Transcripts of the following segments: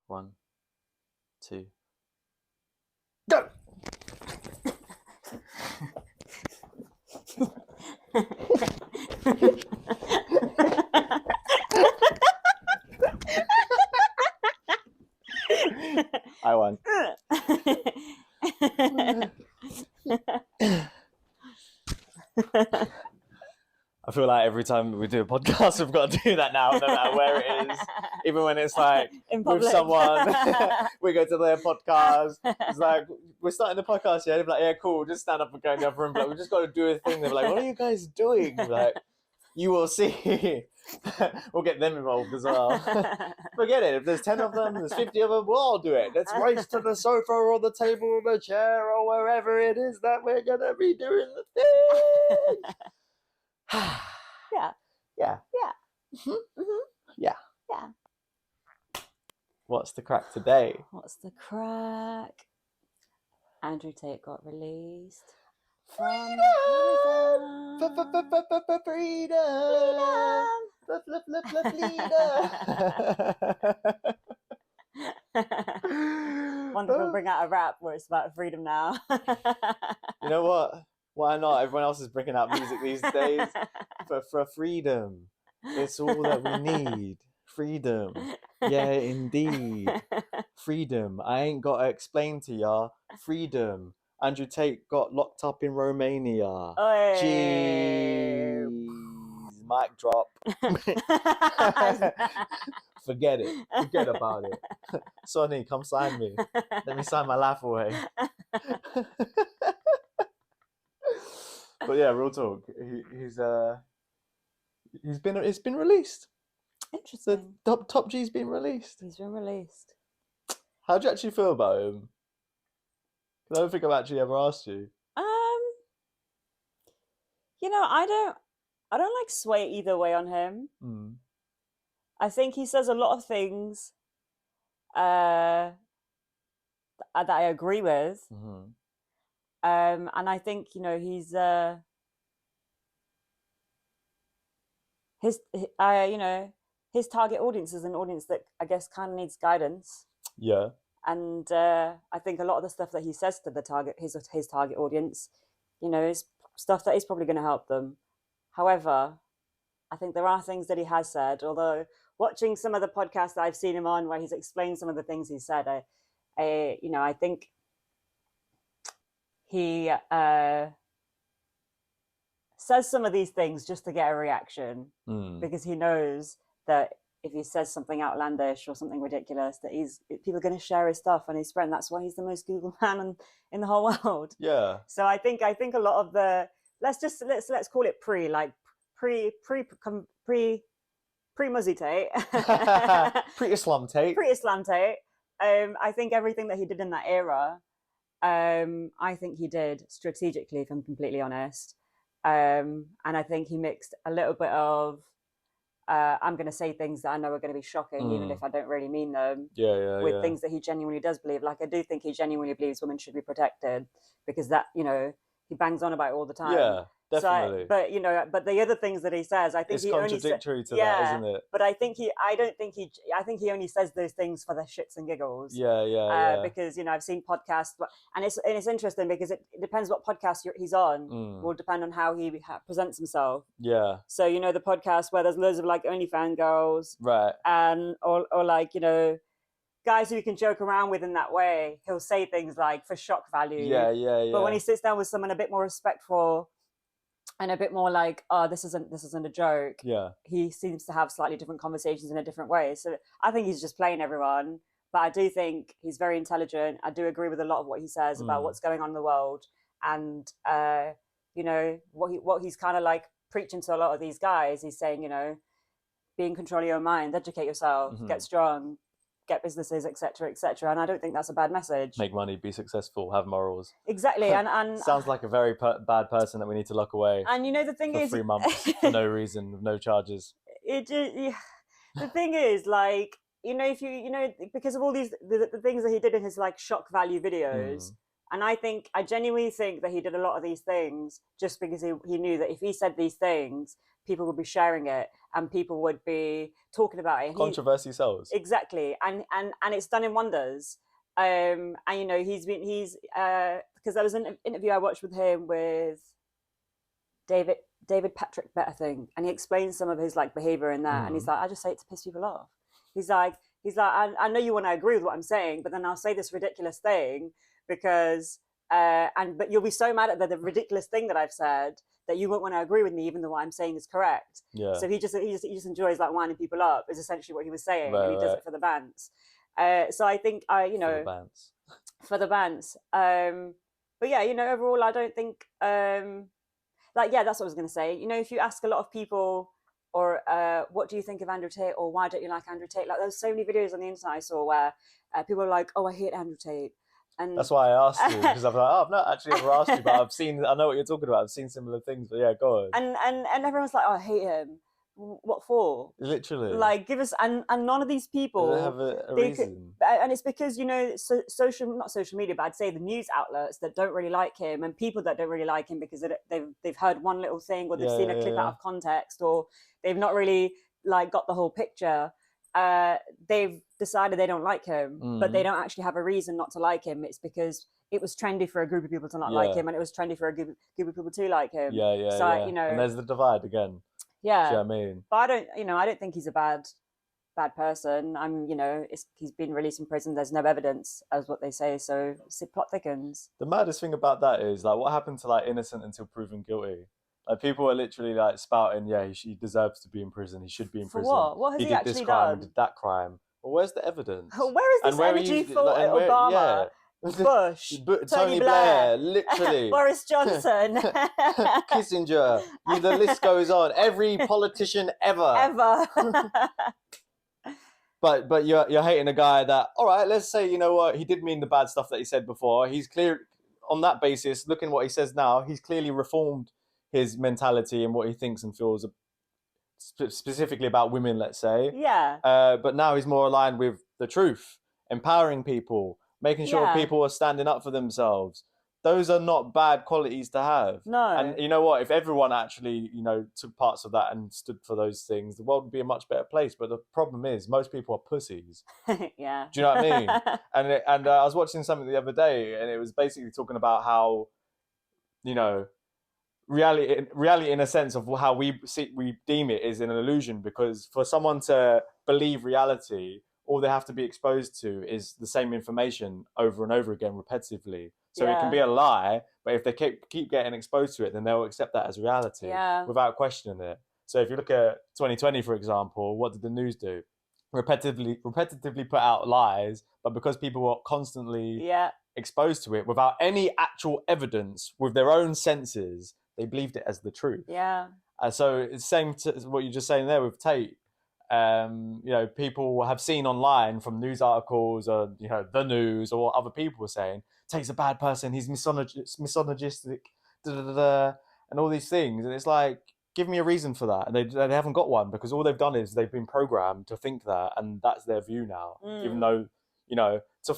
1, 2, go! I won. I feel like every time we do a podcast, we've got to do that now, no matter where it is. Even when it's like with someone, we go to their podcast. It's like, we're starting the podcast, yeah? They're like, yeah, cool, just stand up and go in the other room. Like, we just got to do a thing. They're like, what are you guys doing? We're like, you will see. We'll get them involved as well. Forget it. If there's 10 of them, there's 50 of them, we'll all do it. Let's race to the sofa or the table or the chair or wherever it is that we're going to be doing the thing. Yeah. Mm-hmm. Mm-hmm. Yeah. Yeah. What's the crack today? What's the crack? Andrew Tate got released. Freedom! Wonder if we'll bring out a rap where it's about freedom now. You know what? Why not? Everyone else is bringing out music these days for freedom. It's all that we need. Freedom. Yeah, indeed. Freedom. I ain't got to explain to ya. Freedom. Andrew Tate got locked up in Romania. Jeez. Mic drop. Forget it. Forget about it. Sonny, come sign me. Let me sign my life away. But yeah, real talk. It's been released. Interesting. The Top G's been released. He's been released. How do you actually feel about him? Because I don't think I've actually ever asked you. You know, I don't like sway either way on him. I think he says a lot of things that I agree with. Mm-hmm. And I think, you know, he's his target audience is an audience that I guess kind of needs guidance. Yeah. And I think a lot of the stuff that he says to the his target audience, you know, is stuff that is probably going to help them. Think I think there are things that he has said, although watching some of the podcasts that I've seen him on where he's explained some of the things he said, I think he says some of these things just to get a reaction, because he knows that if he says something outlandish or something ridiculous, that people are going to share his stuff and his friend. That's why he's the most Googled man in the whole world. Yeah. So I think a lot of the let's call it pre-Muzzy Tate, pre-Islam Tate. Pre-Islam Tate. I think everything that he did in that era, I think he did strategically, if I'm completely honest. And I think he mixed a little bit of I'm going to say things that I know are going to be shocking, even if I don't really mean them. With things that he genuinely does believe. Like, I do think he genuinely believes women should be protected, because that, you know, he bangs on about it all the time. Yeah, definitely. So, but the other things that he says, I think it's contradictory to that, isn't it? But I think he only says those things for the shits and giggles. Yeah. Because, you know, I've seen podcasts, and it's interesting because it depends what podcast he's on. Will depend on how he presents himself. Yeah. So, you know, the podcast where there's loads of like OnlyFans girls, right? And or like, you know, guys who you can joke around with in that way, he'll say things like for shock value. Yeah. But when he sits down with someone a bit more respectful and a bit more like, oh, this isn't a joke. Yeah. He seems to have slightly different conversations in a different way. So I think he's just playing everyone. But I do think he's very intelligent. I do agree with a lot of what he says about what's going on in the world. And, you know, what he's kind of like preaching to a lot of these guys. He's saying, you know, be in control of your mind, educate yourself, get strong, get businesses, etc., etc. And I don't think that's a bad message. Make money, be successful, have morals. Exactly. And sounds like a very bad person that we need to lock away. And you know, the thing is, 3 months for no reason, with no charges. The thing is, like, you know, if you know, because of all these the things that he did in his like shock value videos, And I genuinely think that he did a lot of these things just because he knew that if he said these things, people would be sharing it and people would be talking about it. Controversy sells. Exactly. And it's done him wonders. And you know, he's because there was an interview I watched with him with David Patrick Betterthing, and he explains some of his like behavior in that, and he's like, I just say it to piss people off. He's like, I know you want to agree with what I'm saying, but then I'll say this ridiculous thing because, but you'll be so mad at the ridiculous thing that I've said that you won't want to agree with me, even though what I'm saying is correct. Yeah. So he just enjoys like winding people up. Is essentially what he was saying, right, and he does it for the bands. So I think for the bands. But yeah, you know, overall, I don't think like, yeah, that's what I was going to say. You know, if you ask a lot of people, or what do you think of Andrew Tate, or why don't you like Andrew Tate? Like, there's so many videos on the internet I saw where people are like, oh, I hate Andrew Tate. And that's why I asked you, because I'm like, oh, I've not actually ever asked you, but I know what you're talking about. I've seen similar things, but yeah, go on. And everyone's like, oh, I hate him. What for? Literally. Like, give us, and none of these people they have a reason. And it's because, you know, not social media, but I'd say the news outlets that don't really like him, and people that don't really like him because they've heard one little thing, or they've seen a clip out of context, or they've not really like got the whole picture. They've decided they don't like him, but they don't actually have a reason not to like him. It's because it was trendy for a group of people to not like him, and it was trendy for a group of people to like him. So you know, and there's the divide again. Yeah, do you know what I mean? But I don't think he's a bad person. You know, he's been released from prison. There's no evidence, as what they say. So plot thickens. The maddest thing about that is, like, what happened to like innocent until proven guilty? Like, people are literally like spouting, yeah, he deserves to be in prison. He should be in prison. What? What has he actually did this crime, done? Did that crime? Well, where's the evidence? Where is this energy for Obama? Yeah. Bush, Tony Blair, literally. Boris Johnson, Kissinger. The list goes on. Every politician ever. But you're hating a guy that, all right, let's say, you know what, he did mean the bad stuff that he said before. He's clear on that basis. Looking what he says now, he's clearly reformed his mentality and what he thinks and feels specifically about women, let's say. Yeah. But now he's more aligned with the truth, empowering people, making sure people are standing up for themselves. Those are not bad qualities to have. No. And you know what? If everyone actually, you know, took parts of that and stood for those things, the world would be a much better place. But the problem is, most people are pussies. Yeah. Do you know what I mean? And I was watching something the other day, and it was basically talking about how, you know, reality in a sense of how we deem it is an illusion, because for someone to believe reality, all they have to be exposed to is the same information over and over again repetitively. So it can be a lie, but if they keep getting exposed to it, then they'll accept that as reality without questioning it. So if you look at 2020, for example, what did the news do? Repetitively put out lies, but because people were constantly exposed to it without any actual evidence, with their own senses, they believed it as the truth. Yeah. So it's same to what you're just saying there with Tate. You know, people have seen online from news articles, or, you know, the news, or what other people were saying, Tate's a bad person, he's misogynistic, and all these things. And it's like, give me a reason for that. And they haven't got one, because all they've done is they've been programmed to think that, and that's their view now. Even though, you know, to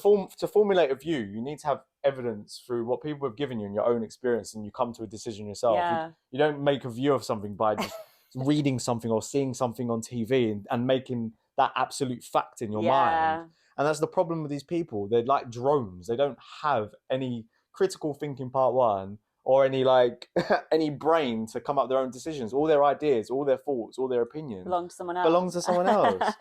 formulate a view, you need to have evidence through what people have given you in your own experience, and you come to a decision yourself. You don't make a view of something by just reading something or seeing something on TV and making that absolute fact in your mind. And that's the problem with these people. They're like drones. They don't have any critical thinking, part one, or any like any brain to come up with their own decisions. All their ideas, all their thoughts, all their opinions belong to someone else.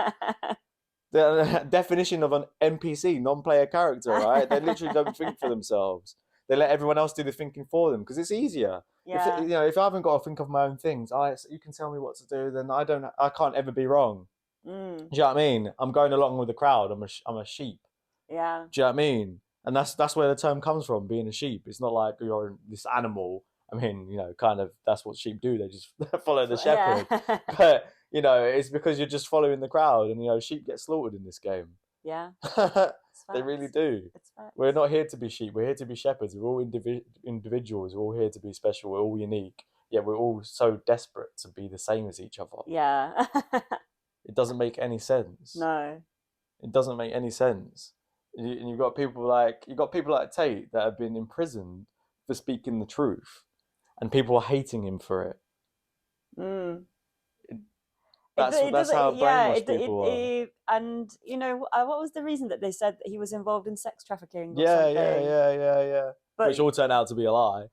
The definition of an NPC, non-player character, right? They literally don't think for themselves. They let everyone else do the thinking for them, because it's easier. If I haven't got to think of my own things, you can tell me what to do, then I can't ever be wrong. Do you know what I mean? I'm going along with the crowd. I'm a sheep. Yeah. Do you know what I mean? And that's where the term comes from, being a sheep. It's not like you're this animal. I mean, you know, kind of, that's what sheep do. They just follow the shepherd. But, you know, it's because you're just following the crowd, and, you know, sheep get slaughtered in this game. Yeah. They really do. We're not here to be sheep. We're here to be shepherds. We're all individuals. We're all here to be special. We're all unique. Yet we're all so desperate to be the same as each other. Yeah. It doesn't make any sense. No. It doesn't make any sense. And you've got people like Tate that have been imprisoned for speaking the truth, and people are hating him for it. Mm. That's how brainwashed people are. And what was the reason that they said that he was involved in sex trafficking or Yeah, something? yeah. But which all turned out to be a lie.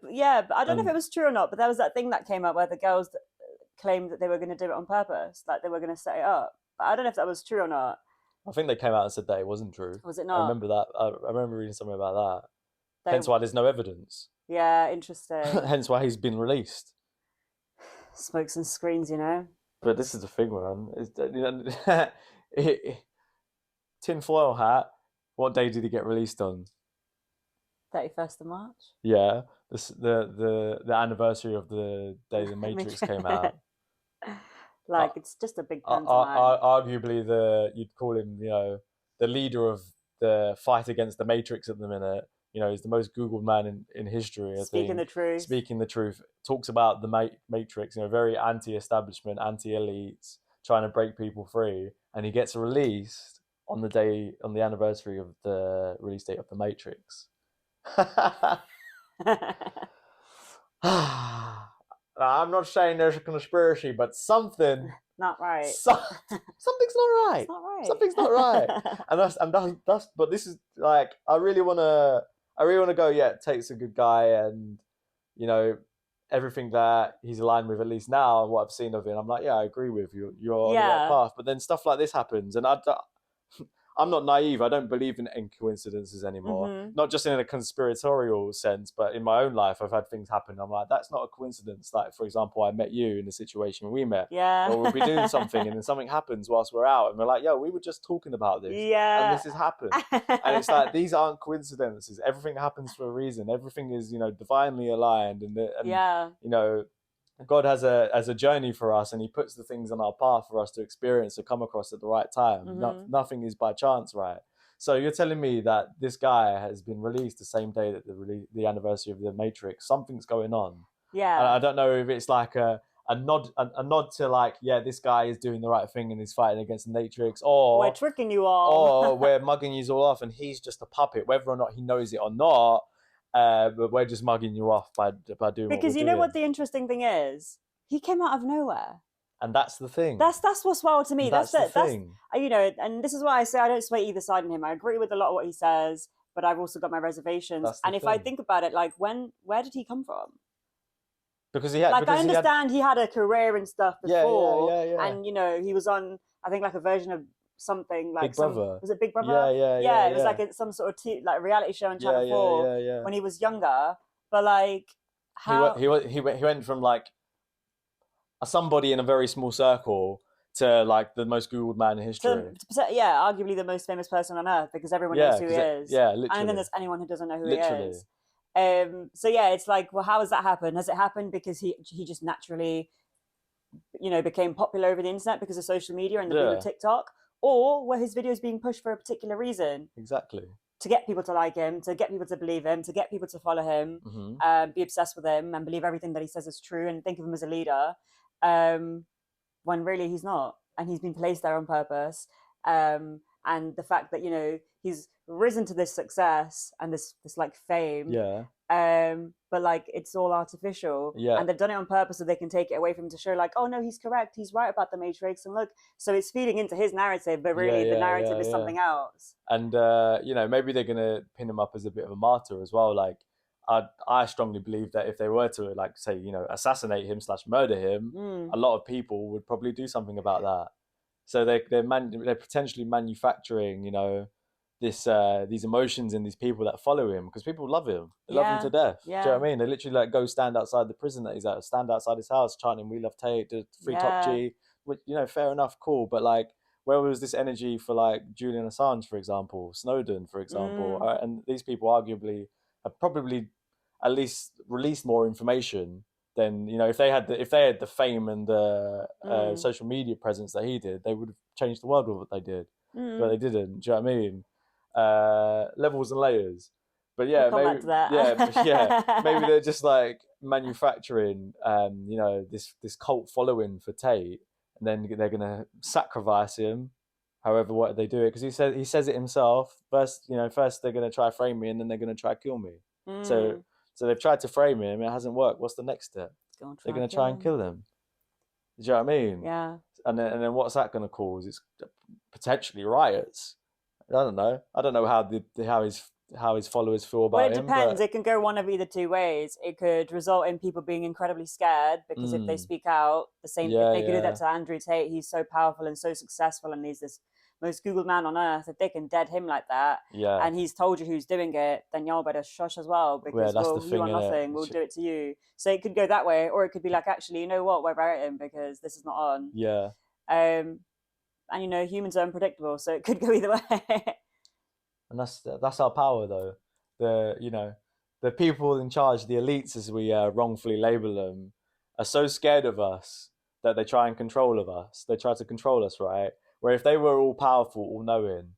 Yeah, but I don't know if it was true or not. But there was that thing that came up where the girls claimed that they were going to do it on purpose, like they were going to set it up. But I don't know if that was true or not. I think they came out and said that it wasn't true. Was it not? I remember that. I remember reading something about that. Hence why there's no evidence. Yeah, interesting. Hence why he's been released. Smokes and screens, But this is the thing, man. Tinfoil hat. What day did he get released on? 31st of March. Yeah, the anniversary of the day the Matrix came out. It's just a big pantomime. Arguably, you'd call him, the leader of the fight against the Matrix at the minute. He's the most Googled man in history. Speaking the truth. Talks about the Matrix. Very anti-establishment, anti-elites, trying to break people free, and he gets released on the anniversary of the release date of the Matrix. I'm not saying there's a conspiracy, but something not right. Something's not right. It's not right. Something's not right. and that's. But this is like I really wanna go. Yeah, Tate's a good guy, and everything that he's aligned with, at least now, what I've seen of him, I'm like, yeah, I agree with you. You're on the right path. But then stuff like this happens, and I'm not naive. I don't believe in coincidences anymore. Mm-hmm. Not just in a conspiratorial sense, but in my own life, I've had things happen. I'm like, that's not a coincidence. Like, for example, I met you in the situation we met. Yeah. Or we'll be doing something and then something happens whilst we're out. And we're like, yo, we were just talking about this. Yeah. And this has happened. And it's like, these aren't coincidences. Everything happens for a reason. Everything is, divinely aligned. And yeah. God has a journey for us, and he puts the things on our path for us to experience, to come across at the right time. Mm-hmm. Nothing is by chance, right? So you're telling me that this guy has been released the same day that the anniversary of the Matrix. Something's going on. Yeah. And I don't know if it's like a nod to like, yeah, this guy is doing the right thing and he's fighting against the Matrix, or we're tricking you all, or we're mugging you all off and he's just a puppet, whether or not he knows it or not. But we're just mugging you off by doing because what what the interesting thing is, he came out of nowhere, and that's the thing. That's what's wild to me. That's the thing. And this is why I say I don't sway either side on him. I agree with a lot of what he says, but I've also got my reservations. And if I think about it, like where did he come from? Because he had, I understand he had a career and stuff before, yeah. And he was on, I think, like a version of something like Big Brother. Was it Big Brother? Yeah. It was like some sort of reality show on Channel 4 when he was younger. But like, how he went from like somebody in a very small circle to like the most Googled man in history. Arguably the most famous person on earth, because everyone knows who he is. Yeah, literally. I don't think there's anyone who doesn't know who he is. It's like, well, how has that happened? Has it happened because he just naturally, became popular over the internet because of social media and the boom of TikTok? Or were his videos being pushed for a particular reason? Exactly. To get people to like him, to get people to believe him, to get people to follow him, be obsessed with him and believe everything that he says is true and think of him as a leader, when really he's not. And he's been placed there on purpose. And the fact that, he's risen to this success and this like fame. Yeah. But like it's all artificial. Yeah. And they've done it on purpose so they can take it away from him, to show like, oh no, he's correct, he's right about the Matrix, and look, so it's feeding into his narrative, but really the narrative is something else. And maybe they're gonna pin him up as a bit of a martyr as well. Like I strongly believe that if they were to like say, assassinate him / murder him, a lot of people would probably do something about that. So they're potentially manufacturing, these emotions in these people that follow him, because people love him. They love him to death. Yeah. Do you know what I mean? They literally like go stand outside the prison that he's at, stand outside his house chanting, "We love Tate, the free top G," which, fair enough, cool. But like, where was this energy for like Julian Assange, for example, Snowden, for example? And these people arguably have probably at least released more information than, if they had the fame and the social media presence that he did, they would have changed the world with what they did. But they didn't. Do you know what I mean? Levels and layers. But yeah, maybe they're just like manufacturing this cult following for Tate, and then they're gonna sacrifice him However, what they do it, because he says it himself. First, first they're going to try frame me, and then they're going to try kill me. So they've tried to frame him. It hasn't worked. What's the next step? They're going to try and kill him. Do you know what I mean? Yeah. And then what's that going to cause? It's potentially riots. I don't know. I don't know how his followers feel about him. Well, it depends. It can go one of either two ways. It could result in people being incredibly scared because if they speak out, if they could do that to Andrew Tate, he's so powerful and so successful, and he's this most Googled man on earth. If they can dead him like that, and he's told you who's doing it, then y'all better shush as well, because you are nothing. We'll do it to you. So it could go that way, or it could be like, actually, you know what? We're about him because this is not on. Yeah. And humans are unpredictable, so it could go either way. And that's our power, though. The people in charge, the elites, as we wrongfully label them, are so scared of us that they try and control us. They try to control us, right? Where if they were all powerful, all knowing,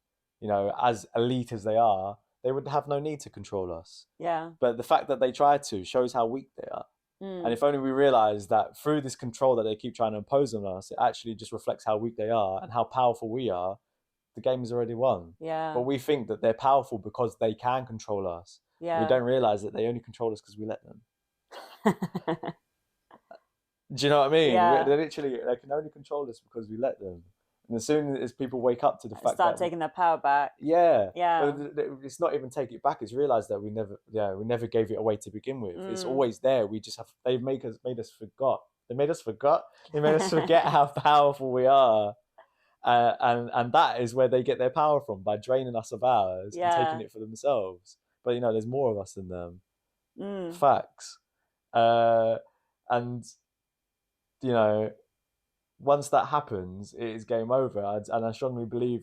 as elite as they are, they would have no need to control us. Yeah. But the fact that they try to shows how weak they are. And if only we realize that through this control that they keep trying to impose on us, it actually just reflects how weak they are and how powerful we are. The game is already won. Yeah. But we think that they're powerful because they can control us. Yeah. We don't realize that they only control us because we let them. Do you know what I mean? Yeah. They can only control us because we let them. And as soon as people wake up to the fact start taking their power back. Yeah. Yeah. It's not even take it back. It's realize that we never gave it away to begin with. It's always there. We just they've made us forget. They made us forget how powerful we are. And that is where they get their power from, by draining us of ours and taking it for themselves. But there's more of us than them. Facts. And once that happens, it is game over. And I strongly believe,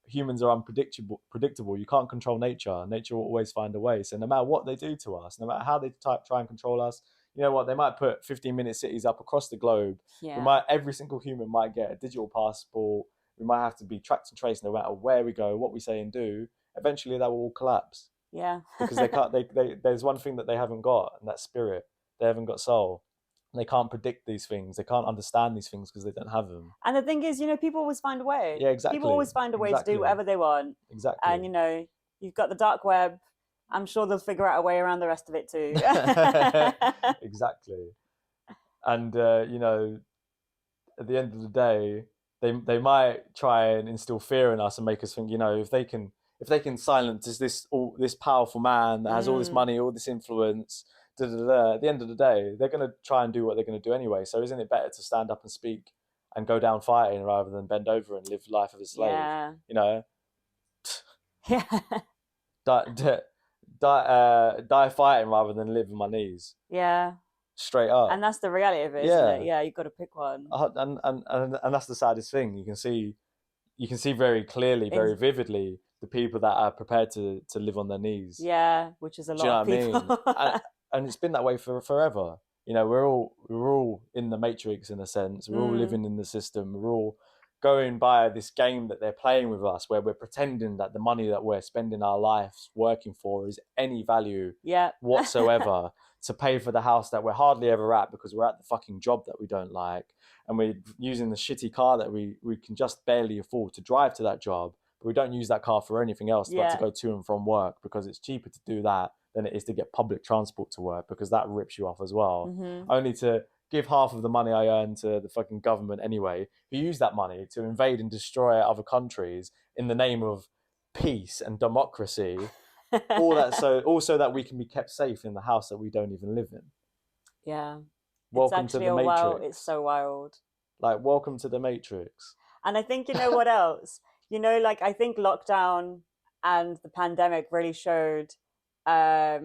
humans are predictable. You can't control nature. Nature will always find a way. So no matter what they do to us, no matter how they try and control us, you know what? They might put 15-minute cities up across the globe. Yeah. Every single human might get a digital passport. We might have to be tracked and traced no matter where we go, what we say and do. Eventually, that will all collapse. Yeah. Because they can't. There's one thing that they haven't got, and that's spirit. They haven't got soul. They can't predict these things. They can't understand these things because they don't have them. And the thing is, people always find a way. Yeah, exactly. People always find a way to do whatever they want. Exactly. And, you've got the dark web. I'm sure they'll figure out a way around the rest of it too. Exactly. And, at the end of the day, they might try and instill fear in us and make us think, if they can silence this powerful man that has all this money, all this influence, at the end of the day, they're going to try and do what they're going to do anyway. So isn't it better to stand up and speak and go down fighting rather than bend over and live life of a slave? Yeah. Yeah. Die fighting rather than live on my knees. Yeah. Straight up. And that's the reality of it, isn't it? Yeah, you've got to pick one. And that's the saddest thing. You can see very clearly, very vividly, the people that are prepared to live on their knees. Yeah, which is a lot of people. I mean? and it's been that way for forever. We're all in the matrix in a sense. We're all living in the system. We're all going by this game that they're playing with us, where we're pretending that the money that we're spending our lives working for is any value whatsoever to pay for the house that we're hardly ever at because we're at the fucking job that we don't like, and we're using the shitty car that we can just barely afford to drive to that job, but we don't use that car for anything else but to go to and from work, because it's cheaper to do that than it is to get public transport to work, because that rips you off as well. Only to give half of the money I earn to the fucking government anyway, who use that money to invade and destroy other countries in the name of peace and democracy. All that so that we can be kept safe in the house that we don't even live in. Yeah. Welcome to the Matrix. It's so wild. Welcome to the Matrix. And I think, what else? I think lockdown and the pandemic really showed that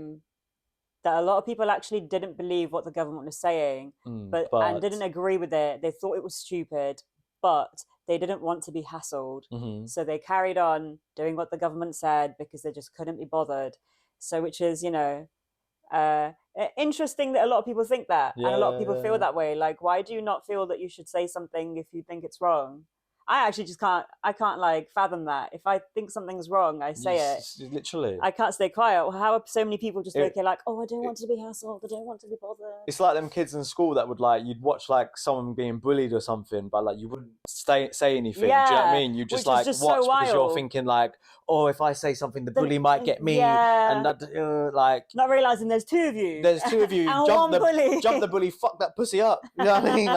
a lot of people actually didn't believe what the government was saying, but and didn't agree with it. They thought it was stupid, but they didn't want to be hassled. So they carried on doing what the government said because they just couldn't be bothered. So which is, interesting that a lot of people think that, and a lot of people feel that way. Why do you not feel that you should say something if you think it's wrong? I actually just can't. I can't like fathom that. If I think something's wrong, I say it. Literally. I can't stay quiet. How are so many people just okay, like, oh, I don't want to be hassled. I don't want to be bothered. It's like them kids in school that would like, you'd watch like someone being bullied or something, but like you wouldn't say anything. Yeah, do you know what I mean? You just like watch so because you're thinking like, oh, if I say something, the bully might get me, and that, like not realizing there's two of you. There's two of you. Jump the bully. Fuck that pussy up. You know what I mean?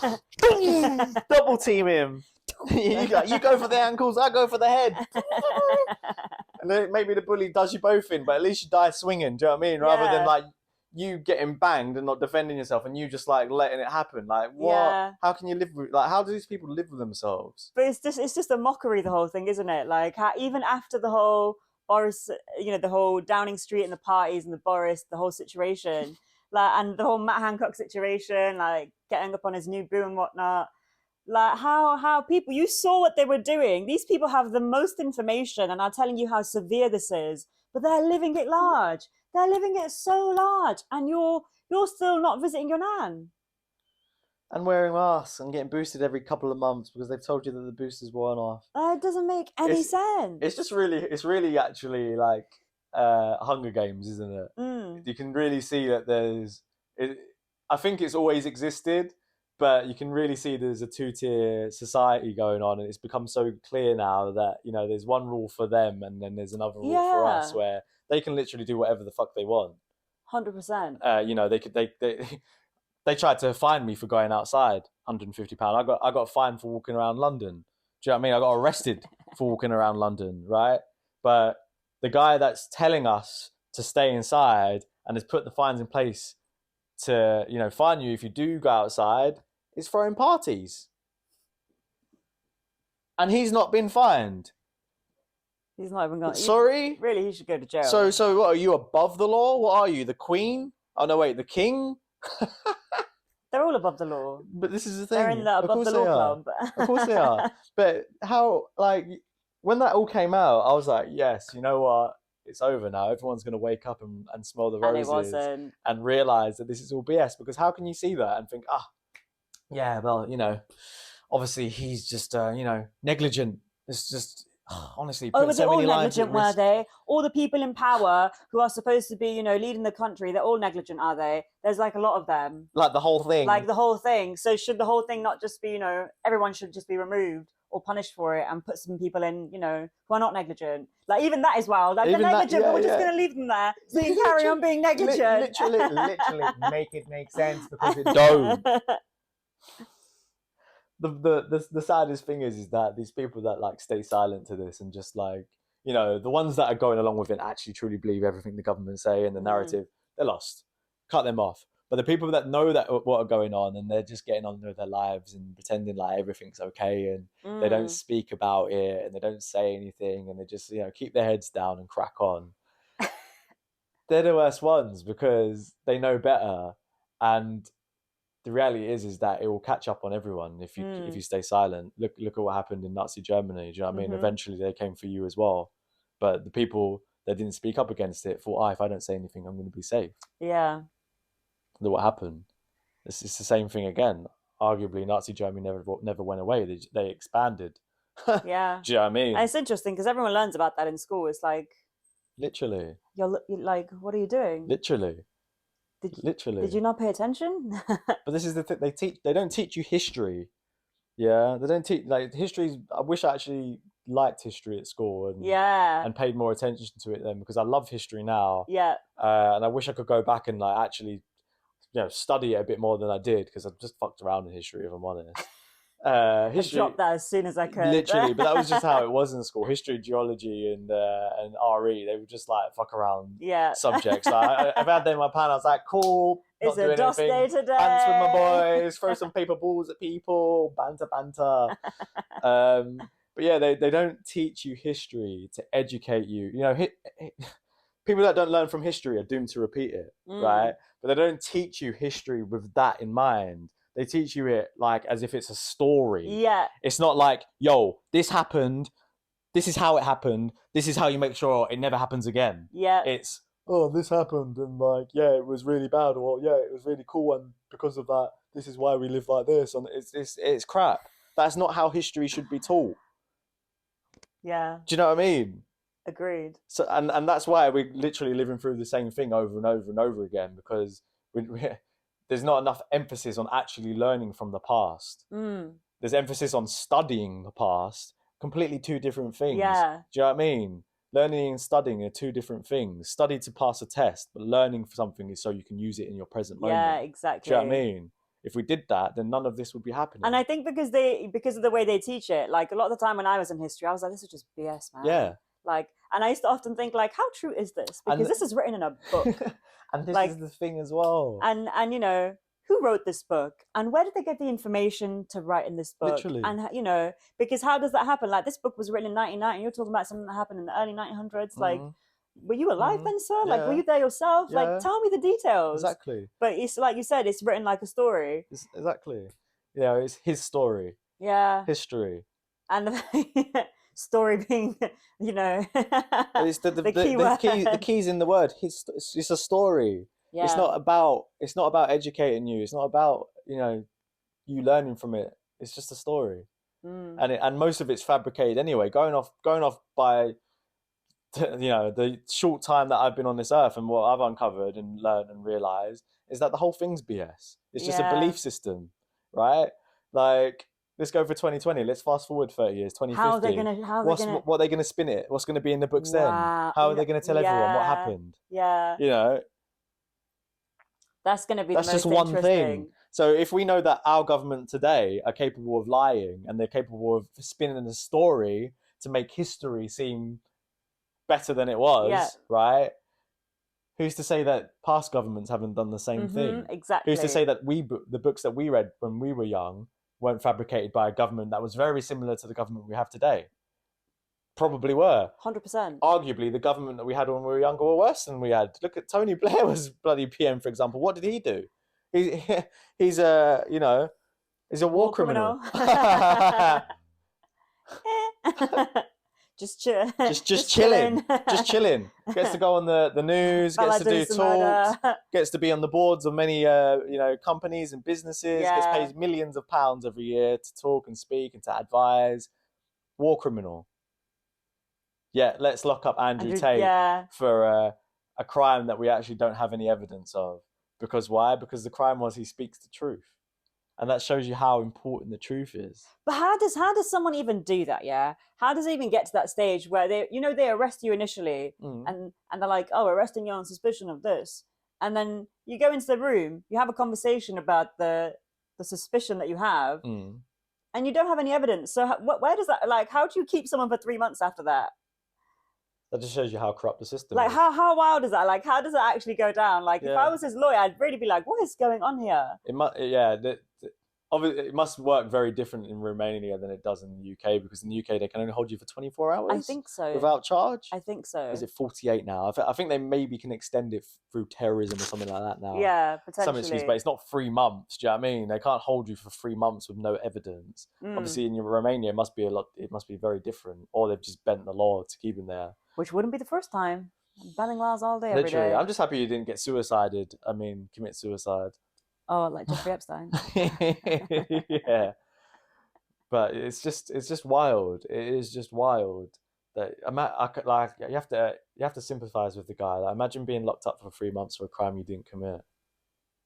Like, double team him. You go for the ankles, I go for the head. And then maybe the bully does you both in, but at least you die swinging. Do you know what I mean? Rather than like you getting banged and not defending yourself, and you just like letting it happen. Like what? Yeah. How can you live with how do these people live with themselves? But it's just a mockery, the whole thing, isn't it? Like even after the whole Boris, the whole Downing Street and the parties and the Boris, the whole situation, like, and the whole Matt Hancock situation, like getting up on his new boo and whatnot. Like how people, you saw what they were doing. These people have the most information and are telling you how severe this is, but they're living it large. They're living it so large, and you're still not visiting your nan. And wearing masks and getting boosted every couple of months because they've told you that the boosters weren't off. It doesn't make any sense. It's really actually like Hunger Games, isn't it? You can really see that I think it's always existed, but you can really see there's a two-tier society going on, and it's become so clear now that there's one rule for them, and then there's another rule for us, where they can literally do whatever the fuck they want. 100%. They tried to fine me for going outside, £150. I got fined for walking around London. Do you know what I mean? I got arrested for walking around London, right? But the guy that's telling us to stay inside and has put the fines in place to, fine you if you do go outside is throwing parties. And he's not been fined. He's not even gone. Sorry? Really, he should go to jail. So what, are you above the law? What are you, the Queen? Oh, no, wait, the King? They're all above the law. But this is the thing. They're in the above the law club. Of course they are. But how, like, when that all came out, I was like, yes, you know what? It's over now. Everyone's going to wake up and smell the roses. And it wasn't. And realise that this is all BS. Because how can you see that and think, yeah, well, obviously he's just, negligent. It's just... honestly, were they all negligent? Were they? All the people in power who are supposed to be, leading the country, they're all negligent, are they? There's like a lot of them. Like the whole thing. So should the whole thing not just be, everyone should just be removed or punished for it and put some people in, who are not negligent? Like even that is wild. Like they're negligent, but we're just going to leave them there so you can carry on being negligent. Literally make it make sense because it don't. The saddest thing is that these people that like stay silent to this and just like, the ones that are going along with it actually truly believe everything the government say and the narrative, they're lost. Cut them off. But the people that know that what are going on and they're just getting on with their lives and pretending like everything's okay and they don't speak about it and they don't say anything and they just, keep their heads down and crack on. They're the worst ones because they know better, and the reality is that it will catch up on everyone if you stay silent. Look at what happened in Nazi Germany. Do you know what I mean? Eventually they came for you as well. But the people that didn't speak up against it thought, if I don't say anything, I'm going to be safe. Yeah. Look what happened. It's the same thing again. Arguably, Nazi Germany never went away. They expanded. Yeah. Do you know what I mean? And it's interesting because everyone learns about that in school. It's like... Literally. You're like, what are you doing? Literally. Did you not pay attention? But this is the thing. They don't teach you history. Yeah, they don't teach history. I wish I actually liked history at school and paid more attention to it then, because I love history now. Yeah. And I wish I could go back and actually, study it a bit more than I did, because I just fucked around in history, if I'm honest. History, I dropped that as soon as I could. Literally, but that was just how it was in school. History, geology, and RE, they were just like fuck around subjects. Like, I've had them in my plan. I was like, cool. It's a DOS day today. Dance with my boys, throw some paper balls at people, banter. But yeah, they don't teach you history to educate you. People that don't learn from history are doomed to repeat it, right? But they don't teach you history with that in mind. They teach you it like as if it's a story. Yeah. It's not like, yo, this happened. This is how it happened. This is how you make sure it never happens again. Yeah. It's, oh, this happened and it was really bad, or it was really cool, and because of that, this is why we live like this. And it's crap. That's not how history should be taught. Yeah. Do you know what I mean? Agreed. So, and that's why we're literally living through the same thing over and over and over again, because there's not enough emphasis on actually learning from the past. There's emphasis on studying the past. Completely two different things. Yeah. Do you know what I mean? Learning and studying are two different things. Study to pass a test, but learning for something is so you can use it in your present moment. Yeah, exactly. Do you know what I mean? If we did that, then none of this would be happening. And I think because of the way they teach it, like a lot of the time when I was in history, I was like, this is just BS, man. Yeah. Like, and I used to often think, like, how true is this? Because this is written in a book. And this is the thing as well. And you know, who wrote this book? And where did they get the information to write in this book? Literally. And, you know, because how does that happen? Like, this book was written in 1990, and you're talking about something that happened in the early 1900s. Like, were you alive then, sir? Yeah. Like, were you there yourself? Yeah. Like, tell me the details. Exactly. But it's like you said, it's written like a story. Exactly. Yeah, it's his story. Yeah. History. And the story being, you know, it's the key's in the word. It's a story. Yeah. It's not about educating you. It's not about, you know, you learning from it. It's just a story. And most of it's fabricated anyway. Going off by, you know, the short time that I've been on this earth and what I've uncovered and learned and realized is that the whole thing's BS. It's just a belief system, right? Like, let's go for 2020. Let's fast forward 30 years, 2050. What are they gonna spin it? What's gonna be in the books then? How are they gonna tell everyone what happened? Yeah. You know, that's gonna be that's just one thing. So if we know that our government today are capable of lying and they're capable of spinning a story to make history seem better than it was, right? Who's to say that past governments haven't done the same thing? Exactly. Who's to say that the books that we read when we were young weren't fabricated by a government that was very similar to the government we have today? Probably were. 100%. Arguably, the government that we had when we were younger were worse than we had. Look at Tony Blair was bloody PM, for example. What did he do? He's a, you know, he's a war criminal. Just chill. Just chilling. Just chilling. Gets to go on the news, gets to do talks, gets to be on the boards of many you know, companies and businesses, gets paid millions of pounds every year to talk and speak and to advise. War criminal. Yeah, let's lock up Andrew Tate for a crime that we actually don't have any evidence of. Because why? Because the crime was he speaks the truth. And that shows you how important the truth is. But how does someone even do that? Yeah, how does it even get to that stage where they arrest you initially, and they're like, oh, arresting you on suspicion of this, and then you go into the room, you have a conversation about the suspicion that you have, and you don't have any evidence. So where does that, like, how do you keep someone for 3 months after that? That just shows you how corrupt the system is. Like, how wild is that? Like, how does that actually go down? Like, if I was his lawyer, I'd really be like, what is going on here? Obviously, it must work very different in Romania than it does in the UK, because in the UK they can only hold you for 24 hours. I think so. Without charge. I think so. Is it 48 now? I think they maybe can extend it through terrorism or something like that now. Yeah, potentially. Some excuse, but it's not 3 months. Do you know what I mean? They can't hold you for 3 months with no evidence. Obviously, in Romania, it must be very different, or they've just bent the law to keep him there. Which wouldn't be the first time. Banning laws all day, Literally, every day. I'm just happy you didn't get suicided. I mean, commit suicide. Oh, like Jeffrey Epstein. Yeah, but it's just wild. It is just wild that you have to sympathize with the guy. Like, imagine being locked up for 3 months for a crime you didn't commit.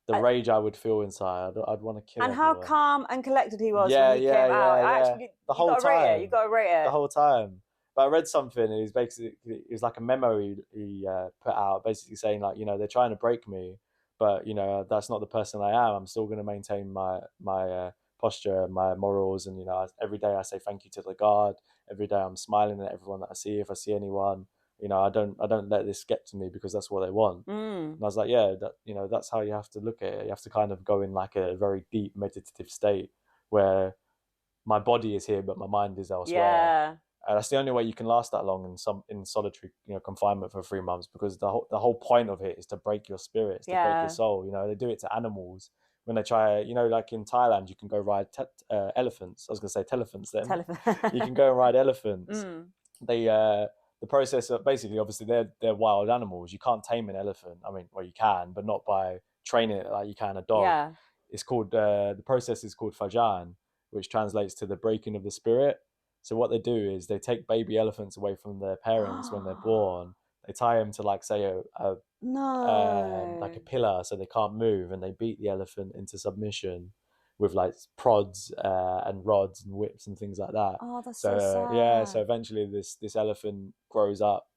The rage I would feel inside. I'd want to kill. And everyone. How calm and collected he was when he came out. Actually, the whole time. You got to rate it. The whole time. But I read something, and it was like a memo he put out, basically saying, like, you know, they're trying to break me, but, you know, that's not the person I am. I'm still going to maintain my posture, my morals, and, you know, every day I say thank you to the guard. Every day I'm smiling at everyone that I see. If I see anyone, you know, I don't let this get to me, because that's what they want. And I was like, yeah, that's how you have to look at it. You have to kind of go in like a very deep meditative state where my body is here, but my mind is elsewhere. Yeah. And that's the only way you can last that long in solitary, you know, confinement for 3 months, because the whole point of it is to break your spirit, to break your soul. You know, they do it to animals when they try, you know, like in Thailand, you can go ride elephants. I was going to say telephants then. You can go and ride elephants. The process of, basically, obviously, they're wild animals. You can't tame an elephant. I mean, well, you can, but not by training it like you can a dog. Yeah. It's called, the process is called fajan. which translates to the breaking of the spirit. So what they do is they take baby elephants away from their parents when they're born. They tie them to, like, say like a pillar so they can't move, and they beat the elephant into submission with like prods and rods and whips and things like that. Oh, that's so sad. Yeah, so eventually this elephant grows up,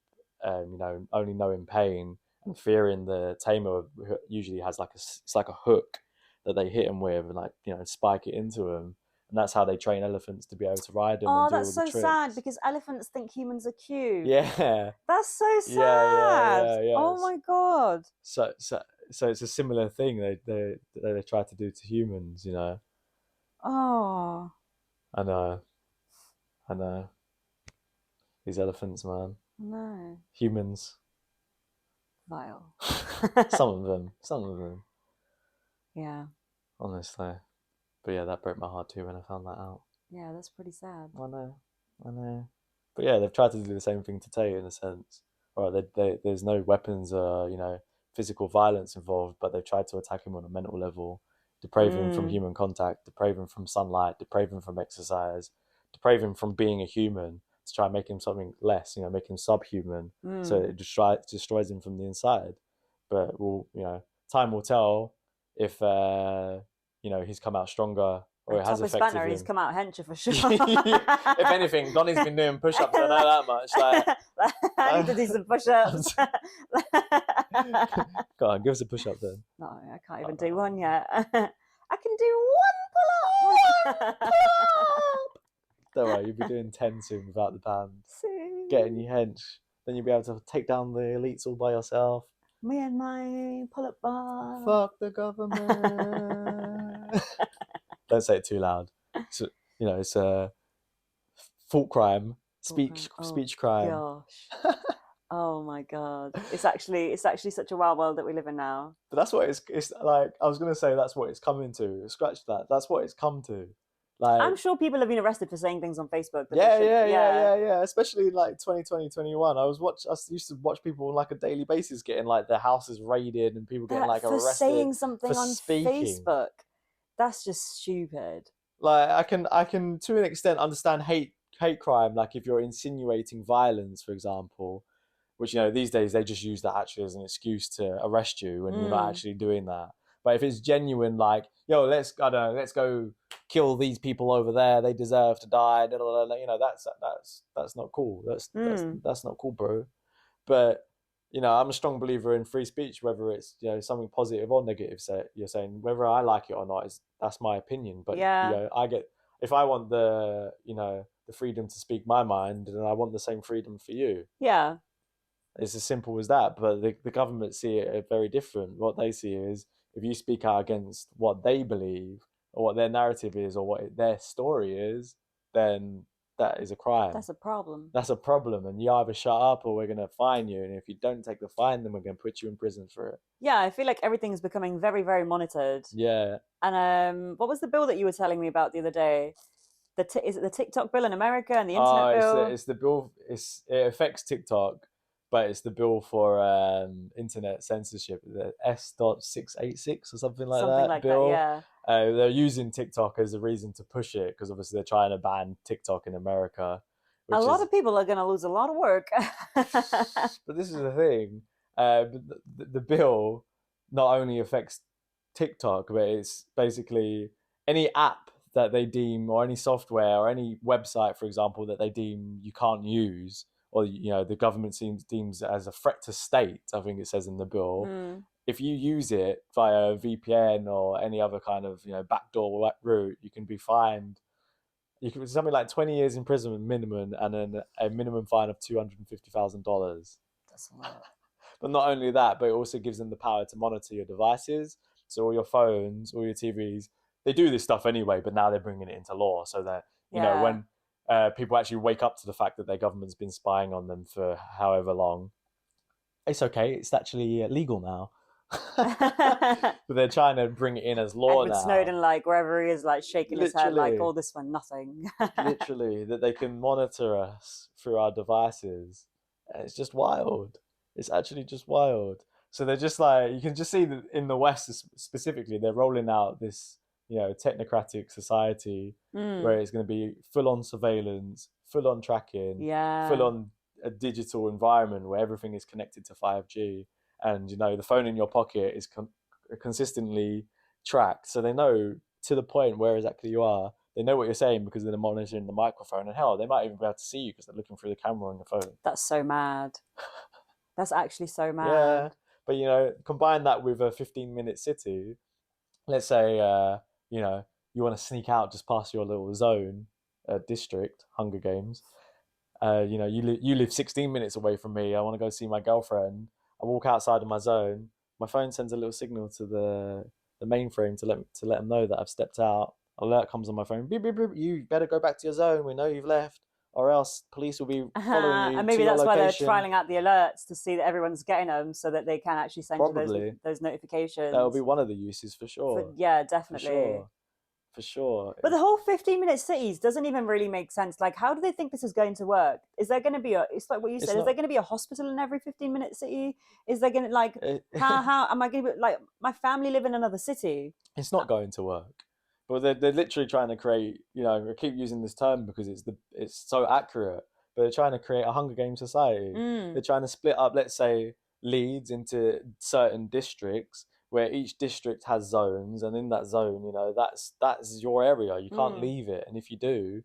only knowing pain and fearing the tamer, who usually has it's like a hook that they hit him with and, like, spike it into him. And that's how they train elephants to be able to ride them. Oh, and do that's all the so tricks. sad, because elephants think humans are cute. Yeah. That's so sad. Yeah. Oh my God. So it's a similar thing they try to do to humans, Oh. I know. These elephants, man. No. Humans. Vile. Some of them. Yeah. Honestly. But yeah, that broke my heart too when I found that out. Yeah, that's pretty sad. I know. But yeah, they've tried to do the same thing to Tate, in a sense. Right, there's no weapons or, physical violence involved, but they've tried to attack him on a mental level, deprave him from human contact, deprave him from sunlight, deprave him from exercise, deprave him from being a human, to try and make him something less, make him subhuman. So it destroys him from the inside. But time will tell if he's come out stronger, or it has affected him. He's come out hencher for sure. If anything, Donnie's been doing push-ups. I know that much. I need to do some push-ups. Go on, give us a push-up then. No, I can't even do one yet. I can do one pull-up. Don't worry, you'll be doing 10 soon without the band. Soon. Getting you hench. Then you'll be able to take down the elites all by yourself. Me and my pull-up bar. Fuck the government. Don't say it too loud. So, it's a thought crime, speech crime. Gosh. Oh my God. It's actually such a wild world that we live in now. But that's what it's like. I was gonna say that's what it's coming to. Scratch that. That's what it's come to. Like, I'm sure people have been arrested for saying things on Facebook. Yeah. Especially like 2020, 21. I used to watch people on like a daily basis getting like their houses raided and people getting like arrested for saying something on speaking. Facebook. That's just stupid. Like I can to an extent understand hate crime, like if you're insinuating violence, for example, which these days they just use that actually as an excuse to arrest you when you're not actually doing that. But if it's genuine, like, yo, let's go kill these people over there. They deserve to die. That's not cool. That's not cool, bro. But I'm a strong believer in free speech, whether it's something positive or negative. So you're saying whether I like it or not that's my opinion. But if I want the freedom to speak my mind, then I want the same freedom for you. Yeah. It's as simple as that. But the government see it very different. What they see is, if you speak out against what they believe or what their narrative is or what their story is, then that is a crime. That's a problem. That's a problem. And you either shut up or we're going to fine you. And if you don't take the fine, then we're going to put you in prison for it. Yeah, I feel like everything's becoming very, very monitored. Yeah. And what was the bill that you were telling me about the other day? Is it the TikTok bill in America and the internet bill? It's the bill. It affects TikTok. But it's the bill for internet censorship, the S.686 or something like that bill. That, yeah. They're using TikTok as a reason to push it because obviously they're trying to ban TikTok in America. A lot of people are going to lose a lot of work. But this is the thing. The bill not only affects TikTok, but it's basically any app that they deem, or any software or any website, for example, that they deem you can't use, or the government deems it as a threat to state, I think it says in the bill. If you use it via VPN or any other kind of backdoor route, you can be fined. You can something like 20 years imprisonment minimum, and then a minimum fine of $250,000. That's a lot. But not only that, but it also gives them the power to monitor your devices. So all your phones, all your TVs, they do this stuff anyway, but now they're bringing it into law so that when people actually wake up to the fact that their government's been spying on them for however long, it's okay. It's actually legal now. But they're trying to bring it in as law now. Snowden, like wherever he is, like shaking his head, like all this for nothing. Literally, that they can monitor us through our devices. And it's just wild. It's actually just wild. So they're just like, you can just see that in the West specifically, they're rolling out this technocratic society where it's going to be full on surveillance, full on tracking, full on a digital environment where everything is connected to 5G, and the phone in your pocket is consistently tracked, so they know to the point where exactly you are. They know what you're saying because they're monitoring the microphone, and hell, they might even be able to see you because they're looking through the camera on your phone. That's so mad. That's actually so mad. Yeah, but combine that with a 15-minute city. Let's say you want to sneak out just past your little zone, district, Hunger Games. You live 16 minutes away from me. I want to go see my girlfriend. I walk outside of my zone. My phone sends a little signal to the mainframe to let them know that I've stepped out. Alert comes on my phone. Beep, beep, beep. You better go back to your zone. We know you've left, or else police will be following you. And maybe to that's your why they're location. trialing out the alerts to see that everyone's getting them, so that they can actually send Probably. you those notifications. That'll be one of the uses for sure. Yeah, definitely. For sure. But the whole 15-minute cities doesn't even really make sense. Like, how do they think this is going to work? Is there going to be it's like what you said, is there going to be a hospital in every 15-minute city? Is there going to, how am I going to be, like, my family live in another city? It's not going to work. But they're literally trying to create, I keep using this term because it's so accurate, but they're trying to create a Hunger Games society. They're trying to split up, let's say, Leeds into certain districts, where each district has zones, and in that zone, that's your area. You can't leave it, and if you do,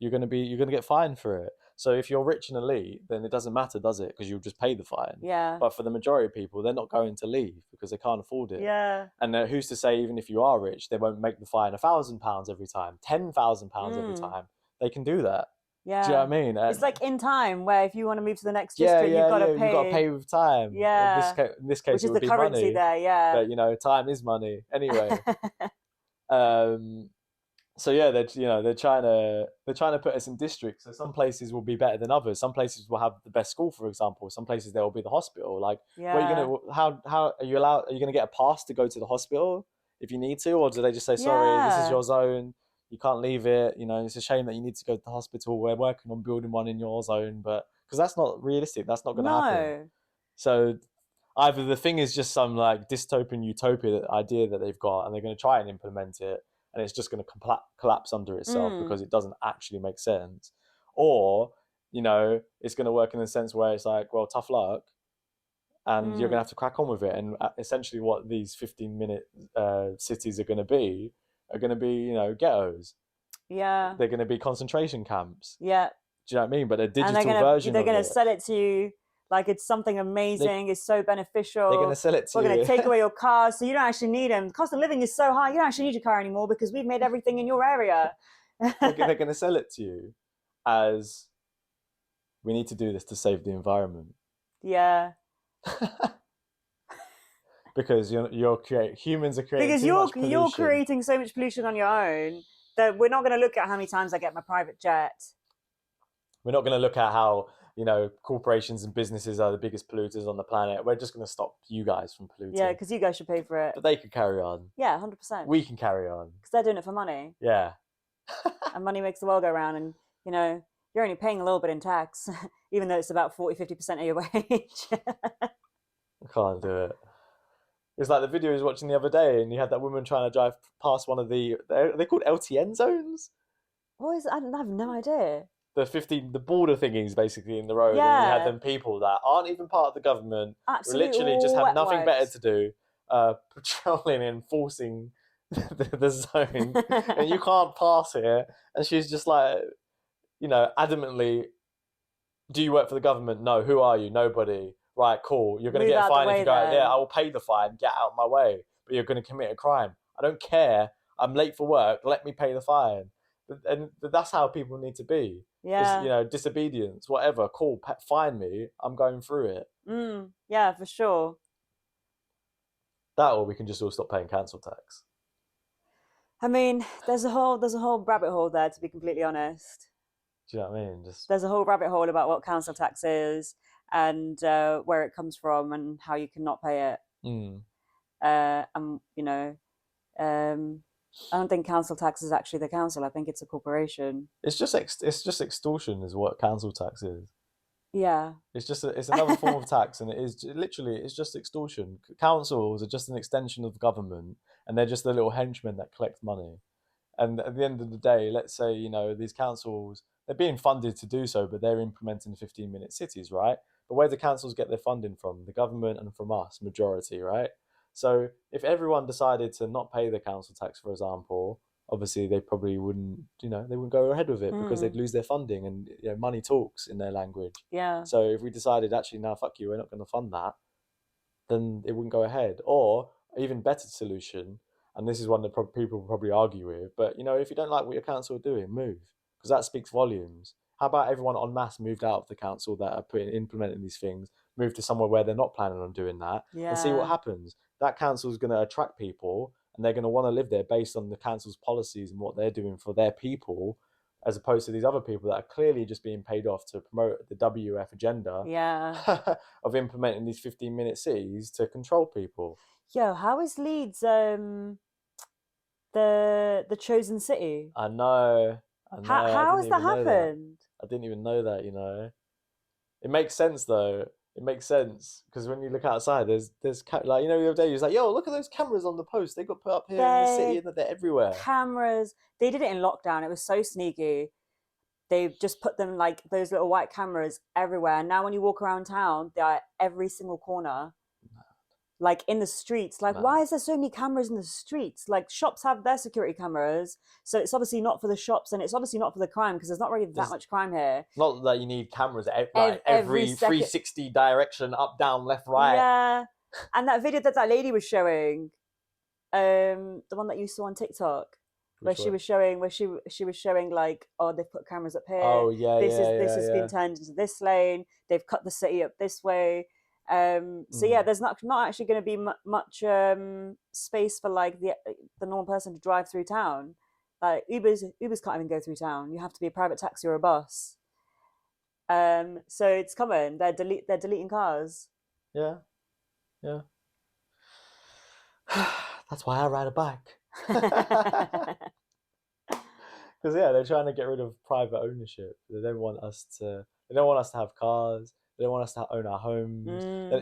you're gonna get fined for it. So if you're rich and elite, then it doesn't matter, does it? Because you'll just pay the fine. Yeah. But for the majority of people, they're not going to leave because they can't afford it. Yeah. And who's to say, even if you are rich, they won't make the fine £1,000 every time, £10,000 every time. They can do that. Yeah. Do you know what I mean? It's like in time, where if you want to move to the next district, you've got to pay. You've got to pay with time. Yeah. In this case, which is it would the be currency money. there. Yeah. But time is money anyway. So yeah, they're trying to put us in districts. So some places will be better than others. Some places will have the best school, for example. Some places there will be the hospital. Like, how are you allowed? Are you going to get a pass to go to the hospital if you need to, or do they just say, sorry, this is your zone, you can't leave it? It's a shame that you need to go to the hospital. We're working on building one in your zone, but because that's not realistic, that's not going to happen. So either the thing is just some like dystopian utopia idea that they've got, and they're going to try and implement it, and it's just going to collapse under itself because it doesn't actually make sense, or it's going to work in the sense where it's like, well, tough luck, and you're going to have to crack on with it. And essentially what these 15-minute cities are going to be ghettos. Yeah. They're going to be concentration camps. Yeah. Do you know what I mean? But a digital version they're of going it. to sell it to you like it's something amazing, it's so beneficial. They're going to sell it to you. We're going to take away your cars, so you don't actually need them. The cost of living is so high, you don't actually need your car anymore because we've made everything in your area. They're going to sell it to you as, we need to do this to save the environment. Yeah. Because humans are creating because too much pollution. You're creating so much pollution on your own that we're not going to look at how many times I get my private jet. We're not going to look at how corporations and businesses are the biggest polluters on the planet. We're just going to stop you guys from polluting. Yeah, because you guys should pay for it. But they could carry on. Yeah, 100%. We can carry on. Because they're doing it for money. Yeah. And money makes the world go round, and you're only paying a little bit in tax, even though it's about 40-50% of your wage. I can't do it. It's like the video I was watching the other day, and you had that woman trying to drive past one of they're called LTN zones? What is it? I have no idea. The border thingies basically in the road, and you had them people that aren't even part of the government, who literally just have nothing better to do, patrolling and enforcing the zone, and you can't pass here. And she's just like, adamantly, do you work for the government? No. Who are you? Nobody. Right, cool. You're going to get a fine if you go out there. I will pay the fine. Get out of my way. But you're going to commit a crime. I don't care. I'm late for work. Let me pay the fine. And that's how people need to be. Yeah. It's, disobedience, whatever. Cool. Fine me. I'm going through it. Yeah, for sure. That, or we can just all stop paying council tax. I mean, there's a whole rabbit hole there, to be completely honest. Do you know what I mean? There's a whole rabbit hole about what council tax is, and where it comes from, and how you cannot pay it. I don't think council tax is actually the council. I think it's a corporation. It's just extortion is what council tax is. Yeah. It's another form of tax, and it's just extortion. Councils are just an extension of the government, and they're just the little henchmen that collect money. And at the end of the day, let's say, these councils, they're being funded to do so, but they're implementing 15-minute cities, right? But where do councils get their funding from? The government and from us, majority, right? So if everyone decided to not pay the council tax, for example, obviously they probably wouldn't, they wouldn't go ahead with it because they'd lose their funding, and money talks in their language. Yeah. So if we decided, actually, no, fuck you, we're not going to fund that, then it wouldn't go ahead. Or even better solution, and this is one that people will probably argue with, but if you don't like what your council are doing, move, because that speaks volumes. How about everyone en masse moved out of the council that are implementing these things, move to somewhere where they're not planning on doing that, and see what happens? That council is going to attract people, and they're going to want to live there based on the council's policies and what they're doing for their people, as opposed to these other people that are clearly just being paid off to promote the WF agenda of implementing these 15-minute cities to control people. Yo, how is Leeds the chosen city? I know. How has that happened? I didn't even know that, It makes sense, though. It makes sense, because when you look outside, there's like, the other day, he was like, yo, look at those cameras on the post. They got put up here in the city, and they're everywhere. Cameras. They did it in lockdown. It was so sneaky. They've just put them, like, those little white cameras everywhere. And now when you walk around town, they are every single corner. Like, in the streets. Like, why is there so many cameras in the streets? Like, shops have their security cameras, so it's obviously not for the shops, and it's obviously not for the crime, because there's not really that much crime here. Not that you need cameras every 360 direction, up, down, left, right. Yeah. And that video that lady was showing, the one that you saw on TikTok, where she was showing like, oh, they've put cameras up here. Oh yeah, this has been turned into this lane. They've cut the city up this way. So yeah, there's not actually going to be much space for like the normal person to drive through town. Like Ubers can't even go through town. You have to be a private taxi or a bus. So it's coming. They're deleting cars. Yeah. That's why I ride a bike. Because they're trying to get rid of private ownership. They don't want us to have cars. They don't want us to own our homes.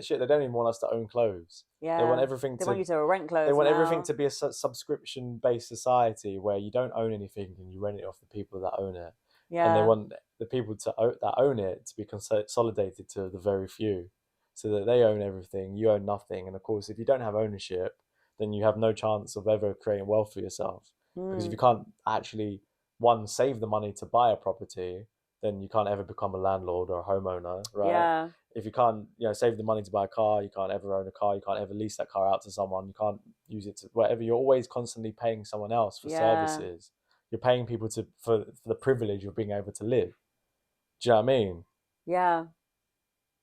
They don't even want us to own clothes. Yeah. They want everything want you to rent clothes. They want now. everything to be a subscription-based society where you don't own anything and you rent it off the people that own it. Yeah. And they want the people that own it to be consolidated to the very few, so that they own everything, you own nothing. And of course, if you don't have ownership, then you have no chance of ever creating wealth for yourself. Because if you can't actually, one, save the money to buy a property, then you can't ever become a landlord or a homeowner, right? Yeah. If you can't, save the money to buy a car, you can't ever own a car. You can't ever lease that car out to someone. You can't use it to whatever. You're always constantly paying someone else for services. You're paying people for the privilege of being able to live. Do you know what I mean? Yeah.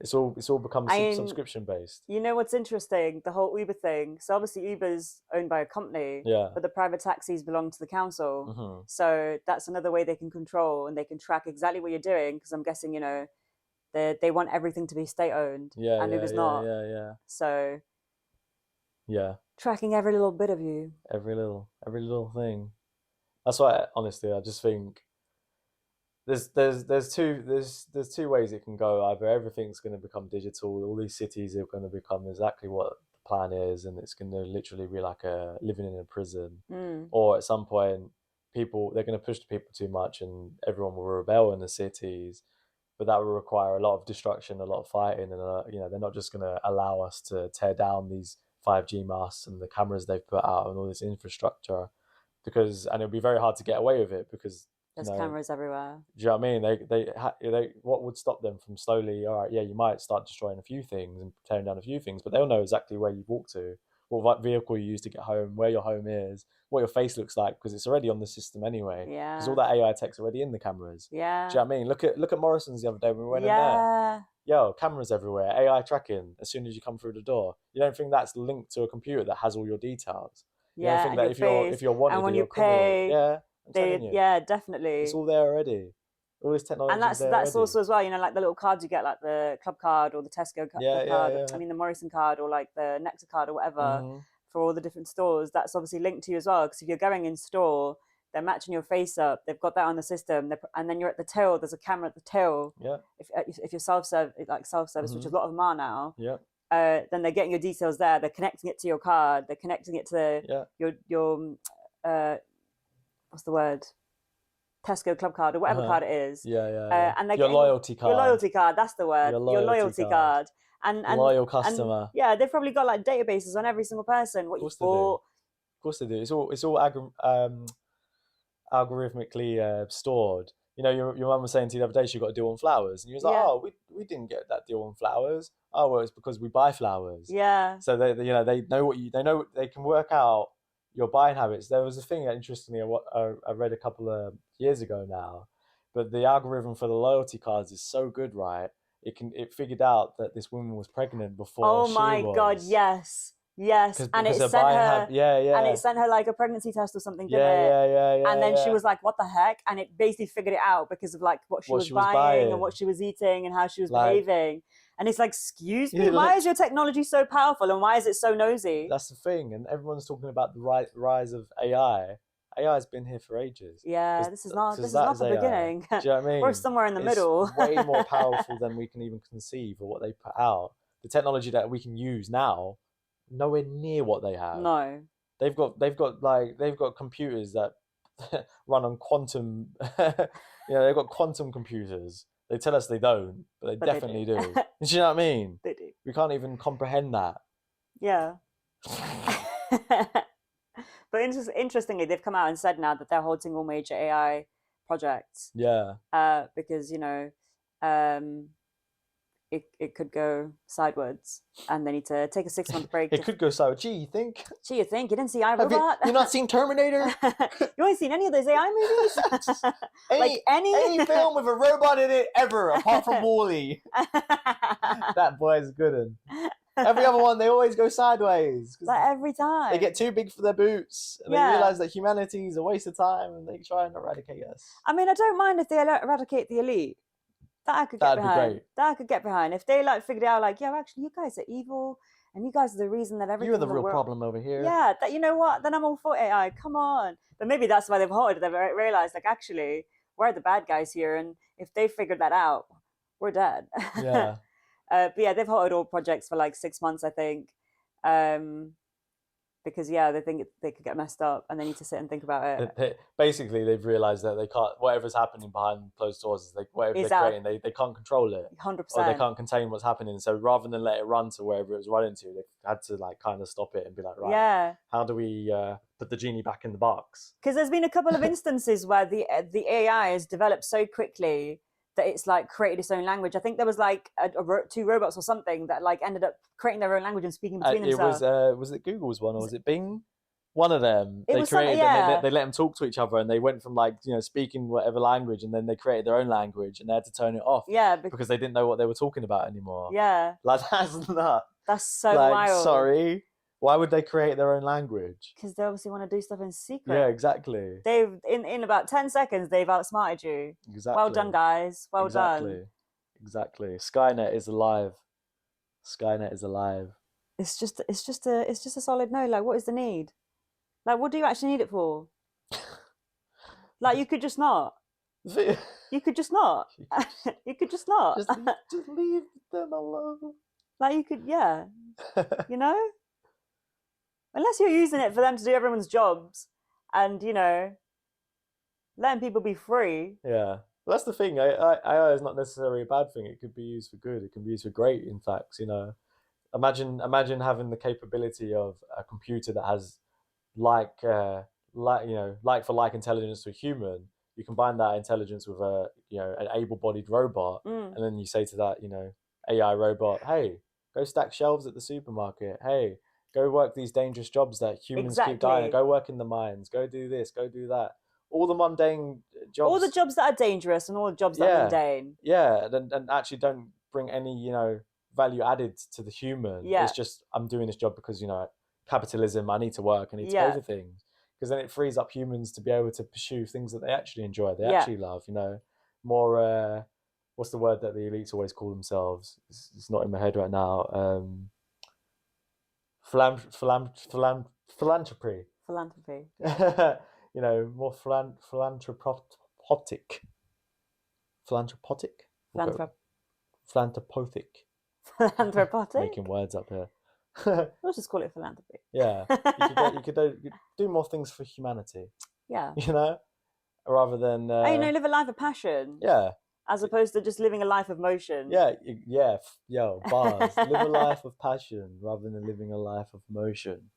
It's all become subscription based. You know what's interesting? The whole Uber thing. So obviously Uber's owned by a company, but the private taxis belong to the council. Mm-hmm. So that's another way they can control, and they can track exactly what you're doing, because I'm guessing, they want everything to be state owned. And Uber's not. Yeah. So tracking every little bit of you. Every little thing. That's why, honestly, I just think there's two ways it can go. Either everything's going to become digital, all these cities are going to become exactly what the plan is, and it's going to literally be like living in a prison. Or at some point, they're going to push the people too much, and everyone will rebel in the cities. But that will require a lot of destruction, a lot of fighting, and they're not just going to allow us to tear down these 5G masts and the cameras they've put out and all this infrastructure, and it'll be very hard to get away with it because there's cameras everywhere. Do you know what I mean? They what would stop them from slowly? All right, you might start destroying a few things and tearing down a few things, but they'll know exactly where you've walked to, what vehicle you use to get home, where your home is, what your face looks like, because it's already on the system anyway. Yeah. Because all that AI tech's already in the cameras. Yeah. Do you know what I mean? Look at Morrison's the other day when we went in there. Yo, cameras everywhere, AI tracking as soon as you come through the door. You don't think that's linked to a computer that has all your details? You don't think that if you're wanted, and when you pay, definitely, it's all there already. All this technology. And that's also as well, like the little cards you get, like the club card or the Tesco card. I mean, the Morrison card or like the Nectar card or whatever for all the different stores. That's obviously linked to you as well. Because if you're going in store, they're matching your face up. They've got that on the system, and then you're at the till. There's a camera at the till. Yeah. If you're self-service, which a lot of them are now. Yeah. Then they're getting your details there. They're connecting it to your card. They're connecting it to your what's the word? Tesco club card or whatever card it is. Yeah. And they're your loyalty card. Your loyalty card. That's the word. Your loyalty card. And loyal customer. And, they've probably got like databases on every single person. What you bought. Of course they do. It's all algorithmically stored. You know, your mum was saying to you the other day she got a deal on flowers, and you was like, "Oh, we didn't get that deal on flowers. Oh, well, it's because we buy flowers." Yeah. So they know they can work out your buying habits. There was a thing that interestingly I read a couple of years ago now, but the algorithm for the loyalty cards is so good, right? It figured out that this woman was pregnant before. Oh my God! Yes. And it sent her. And it sent her like a pregnancy test or something, didn't it? Yeah. And then she was like, "What the heck?" And it basically figured it out because of like what she was buying and what she was eating and how she was behaving. And it's like, excuse me, why is your technology so powerful and why is it so nosy? That's the thing, and everyone's talking about the rise of AI. AI's been here for ages. Yeah, this is not the beginning. Do you know what I mean? We're somewhere in the middle. It's way more powerful than we can even conceive of what they put out. The technology that we can use now, nowhere near what they have. No. They've got computers that run on quantum. They've got quantum computers. They tell us they don't, but they definitely do. Do you know what I mean? They do. We can't even comprehend that. Yeah. But interestingly, they've come out and said now that they're halting all major AI projects. Yeah. Because it could go sideways, and they need to take a 6-month break. It could go sideways. Gee, you think? You didn't see iRobot? You not seen Terminator? You ain't seen any of those AI movies? any film with a robot in it ever, apart from Wall-E. That boy's good one. Every other one, they always go sideways. Like every time. They get too big for their boots, and they realise that humanity is a waste of time, and they try and eradicate us. I mean, I don't mind if they eradicate the elite. That I could get behind. Be great. That I could get behind. If they figured out actually you guys are evil and you guys are the reason that everything. You're the real problem over here. Yeah, you know what? Then I'm all for AI. Come on. But maybe that's why they've halted. They've realised actually we're the bad guys here, and if they figured that out, we're dead. Yeah. But they've halted all projects for 6 months, I think. Because they think they could get messed up and they need to sit and think about it. Basically, they've realised that they can't. Whatever's happening behind closed doors is whatever they're creating, they can't control it. 100%. Or they can't contain what's happening. So rather than let it run to wherever it was running to, they had to kind of stop it and be like, right, how do we put the genie back in the box? Because there's been a couple of instances where the AI has developed so quickly that it's created its own language. I think there was two robots or something that ended up creating their own language and speaking between themselves. Was it Google's one or was it Bing? One of them. They created and they let them talk to each other, and they went from speaking whatever language, and then they created their own language, and they had to turn it off. Yeah, because they didn't know what they were talking about anymore. Yeah, that's nuts. That's so wild. Sorry. Why would they create their own language? Because they obviously want to do stuff in secret. Yeah, exactly. They've in about 10 seconds they've outsmarted you. Exactly. Well done, guys. Well done. Exactly. Skynet is alive. Skynet is alive. It's just a solid no. What is the need? What do you actually need it for? You could just not. You could just not. You could just not. Just leave them alone. You could, you know. Unless you're using it for them to do everyone's jobs and, letting people be free. Yeah. Well, that's the thing. AI is not necessarily a bad thing. It could be used for good. It can be used for great, in fact. Imagine having the capability of a computer that has like for like intelligence to a human. You combine that intelligence with an able-bodied robot, and then you say to that, AI robot, hey, go stack shelves at the supermarket. Hey, go work these dangerous jobs that humans keep dying. Go work in the mines. Go do this. Go do that. All the mundane jobs. All the jobs that are dangerous and all the jobs that are mundane. Yeah, and actually don't bring any, value added to the human. Yeah. It's just, I'm doing this job because, capitalism, I need to work, I need to pay for things. Because then it frees up humans to be able to pursue things that they actually enjoy, they actually love, more, what's the word that the elites always call themselves? It's not in my head right now. Philanthropy. Philanthropy. more philanthropic. Philanthropic? Philanthropic. Philanthropic? Making words up here. We'll just call it philanthropy. Yeah. You could do more things for humanity. Yeah. Rather than... live a life of passion. Yeah. As opposed to just living a life of motion. Yeah. Bars. Live a life of passion rather than living a life of motion.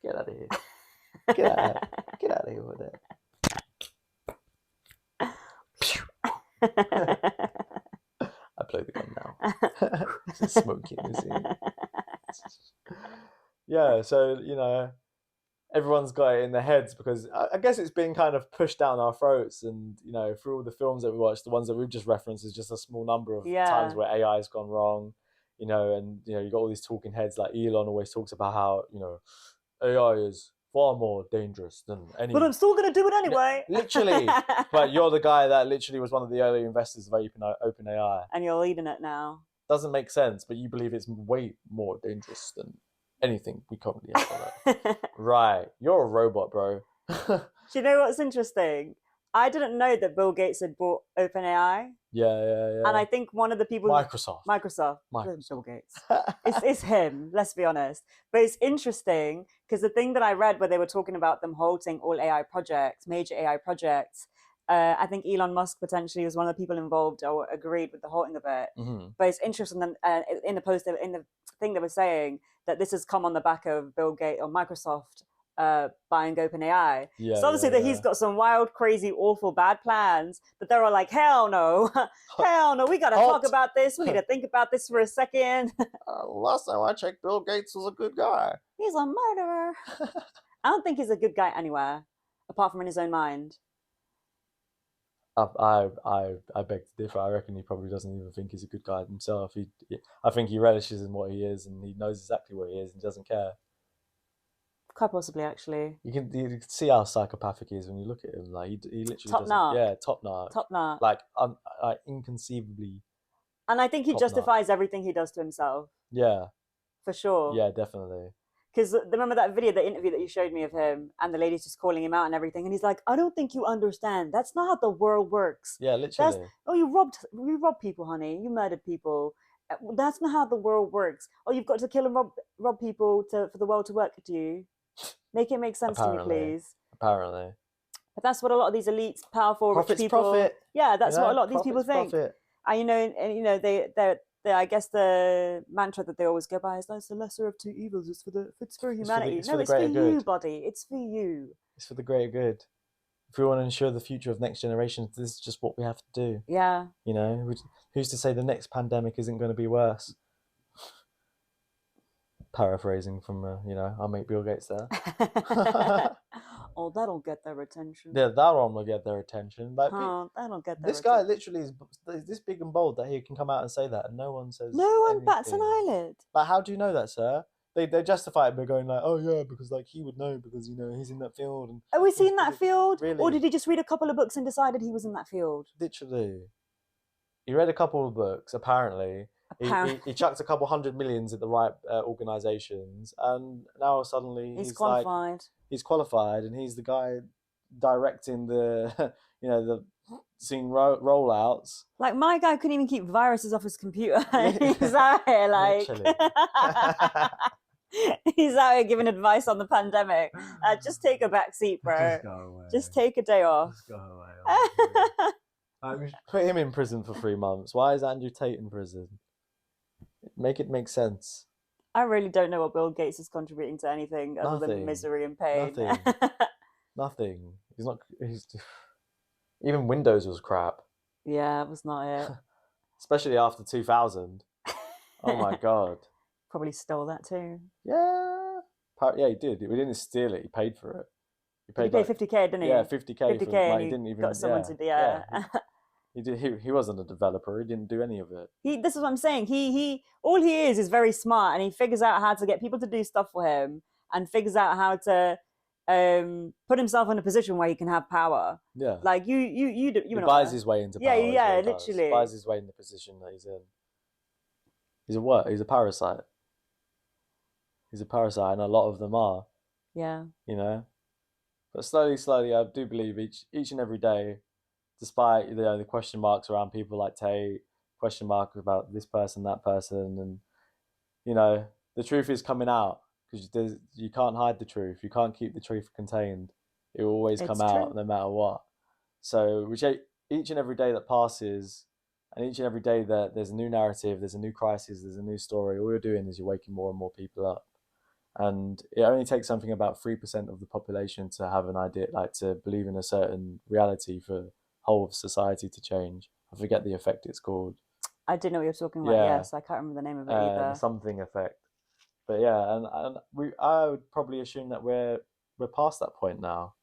Get out of here. Get out of here with it. I play the gun now. Just smoking this in. Yeah, so everyone's got it in their heads because I guess it's been kind of pushed down our throats, and through all the films that we watched, the ones that we've just referenced is just a small number of times where AI has gone wrong. And you got all these talking heads like Elon always talks about how AI is far more dangerous than any. But I'm still gonna do it anyway. Literally, but you're the guy that literally was one of the early investors of OpenAI, and you're leading it now. Doesn't make sense, but you believe it's way more dangerous than anything we currently have. Right, you're a robot, bro. Do you know what's interesting? I didn't know that Bill Gates had bought OpenAI. Yeah. And I think one of the people... Microsoft. Bill Gates. It's him, let's be honest. But it's interesting because the thing that I read where they were talking about them halting all AI projects, major AI projects, I think Elon Musk potentially was one of the people involved or agreed with the halting of it. Mm-hmm. But it's interesting in the post, in the thing they were saying that this has come on the back of Bill Gates or Microsoft buying OpenAI. So obviously he's got some wild, crazy, awful, bad plans, but they're all like, hell no, we got to talk about this. We need to think about this for a second. Last time I checked, Bill Gates was a good guy. He's a murderer. I don't think he's a good guy anywhere, apart from in his own mind. I beg to differ. I reckon he probably doesn't even think he's a good guy himself. I think he relishes in what he is, and he knows exactly what he is, and doesn't care. Quite possibly, actually. You can see how psychopathic he is when you look at him. Like he literally top narc. Yeah, top narc. Top narc. Like inconceivably. And I think he justifies everything he does to himself. Yeah. For sure. Yeah, definitely. Because remember that video, the interview that you showed me of him, and the lady's just calling him out and everything, and he's like, "I don't think you understand. That's not how the world works." Yeah, literally. You robbed people, honey. You murdered people. That's not how the world works. Oh, you've got to kill and rob people for the world to work. Do you? Make it make sense to me, please. Apparently. But that's what a lot of these elites, powerful, rich people. Profit. Yeah, that's what a lot of these people think. Profit. And they I guess the mantra that they always go by is, "No, it's the lesser of two evils. It's for humanity." It's for you, buddy. It's for you. It's for the greater good. If we want to ensure the future of next generations, this is just what we have to do. Yeah. Who's to say the next pandemic isn't going to be worse? Paraphrasing from our mate Bill Gates there. Oh, that'll get their attention. Yeah, that one will get their attention. Like, that'll get their this guy literally is this big and bold that he can come out and say that, and no one says. No one bats an eyelid. Like, how do you know that, sir? They justify it by going like, "Oh yeah, because he would know because he's in that field." And are we seeing that field? Really? Or did he just read a couple of books and decided he was in that field? Literally, he read a couple of books. Apparently. He chucked a couple 100 millions at the right organisations, and now suddenly he's qualified. He's qualified, and he's the guy directing the the scene rollouts. Like, my guy couldn't even keep viruses off his computer. He's out here like he's out here giving advice on the pandemic. Just take a back seat, bro. Just go away. Just take a day off. Just go away. We should put him in prison for 3 months. Why is Andrew Tate in prison? Make it make sense. I really don't know what Bill Gates is contributing to anything other than misery and pain. Nothing. He's even Windows was crap. Yeah, it was not it. Especially after 2000. Oh my god. Probably stole that too. Yeah. Yeah, he did. We didn't steal it. He paid for it. He paid 50k, didn't he? Yeah, 50k. 50k, and he didn't even got someone to. Yeah. He did. He wasn't a developer. He didn't do any of it. This is what I'm saying. He all he is very smart, and he figures out how to get people to do stuff for him, and figures out how to put himself in a position where he can have power. Yeah. Like you he buys his way into power. Yeah, literally. He buys his way in the position that he's in. He's a what? He's a parasite. He's a parasite, and a lot of them are. Yeah. But slowly, I do believe each and every day, despite the question marks around people like Tate, question marks about this person, that person, and the truth is coming out because you can't hide the truth. You can't keep the truth contained. It will always come out no matter what. So each and every day that passes, and each and every day that there's a new narrative, there's a new crisis, there's a new story, all you're doing is you're waking more and more people up. And it only takes something about 3% of the population to have an idea, like to believe in a certain reality for whole of society to change. I forget the effect it's called. I didn't know what you were talking about. Yeah. Yes, I can't remember the name of it either. The something effect. But yeah, and I would probably assume that we're past that point now.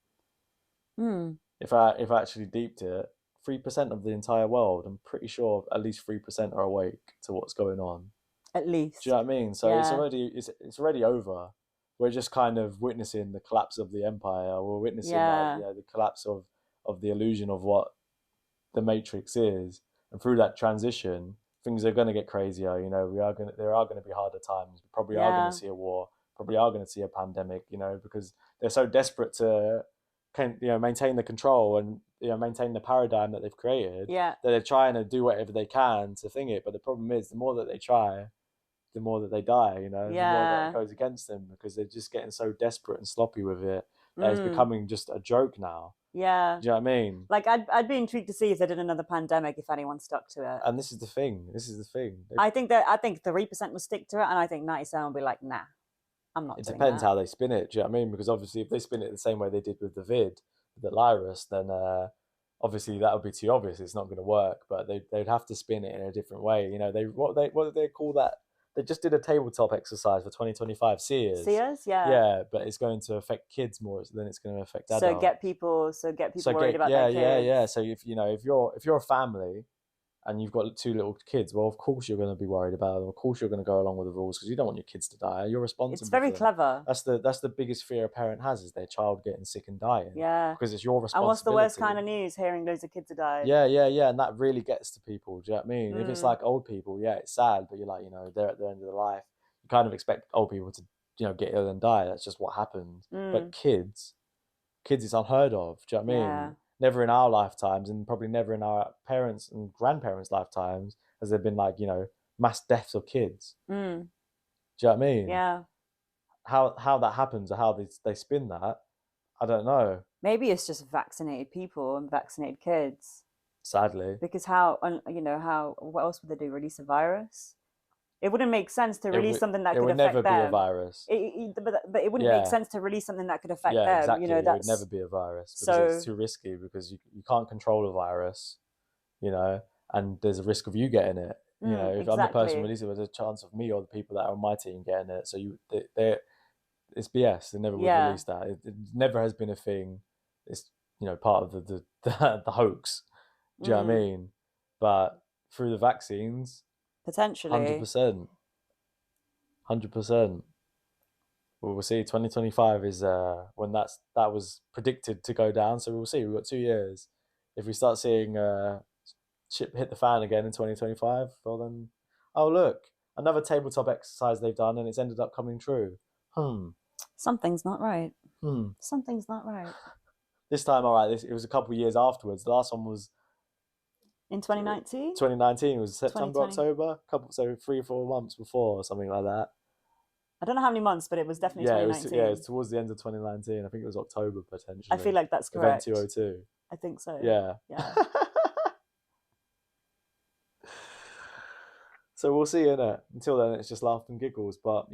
If I actually deeped it, 3% of the entire world, I'm pretty sure at least 3% are awake to what's going on. At least. Do you know what I mean? So it's already over. We're just kind of witnessing the collapse of the empire. We're witnessing the collapse of the illusion of what the Matrix is, and through that transition, things are going to get crazier. There are going to be harder times. We probably are going to see a war. Probably are going to see a pandemic. Because they're so desperate to maintain the control and maintain the paradigm that they've created. Yeah. That they're trying to do whatever they can to thing it. But the problem is, the more that they try, the more that they die. The more that it goes against them, because they're just getting so desperate and sloppy with it that it's becoming just a joke now. Yeah. Do you know what I mean? Like, I'd be intrigued to see if they did another pandemic, if anyone stuck to it. And this is the thing. I think 3% will stick to it, and I think 97 will be like, nah, I'm not. It depends how they spin it. Do you know what I mean? Because obviously, if they spin it the same way they did with the virus, then obviously that would be too obvious. It's not going to work. But they'd have to spin it in a different way. What do they call that? They just did a tabletop exercise for 2025 seers. Seers, yeah. Yeah, but it's going to affect kids more than it's going to affect adults. So get people worried about their kids. Yeah. So if you're a family and you've got 2 little kids, well, of course you're going to be worried about them. Of course you're going to go along with the rules because you don't want your kids to die. You're responsible. It's very clever. That's the biggest fear a parent has, is their child getting sick and dying. Yeah. Because it's your responsibility. And what's the worst kind of news? Hearing loads of kids are dying. Yeah. And that really gets to people. Do you know what I mean? If it's like old people, yeah, it's sad, but you're like, they're at the end of their life. You kind of expect old people to, get ill and die. That's just what happens. But kids, it's unheard of. Do you know what I mean? Yeah. Never in our lifetimes, and probably never in our parents' and grandparents' lifetimes, has there been mass deaths of kids. Do you know what I mean? Yeah. How that happens, or how they spin that, I don't know. Maybe it's just vaccinated people and vaccinated kids. Sadly. Because what else would they do? Release a virus? It wouldn't make sense to release something that could affect them. It would never be a virus. But it wouldn't make sense to release something that could affect them. Yeah, exactly. It would never be a virus because it's too risky, because you can't control a virus, and there's a risk of you getting it. If I'm the person releasing it, there's a chance of me or the people that are on my team getting it. So it's BS. They never would release that. It never has been a thing. It's part of the hoax. Do you know what I mean? But through the vaccines, potentially 100%. Well, we'll see. 2025 is when that was predicted to go down. So we'll see. We've got 2 years. If we start seeing shit hit the fan again in 2025, well then, oh look, another tabletop exercise they've done, and it's ended up coming true. Something's not right. Something's not right. This time, all right. It was a couple of years afterwards. The last one was in 2019. 2019 was September, October. So 3 or 4 months before, or something like that. I don't know how many months, but it was definitely 2019. It was towards the end of 2019. I think it was October potentially. I feel like that's correct. Event 202. I think so. Yeah. So we'll see, innit? Until then, it's just laughs and giggles. But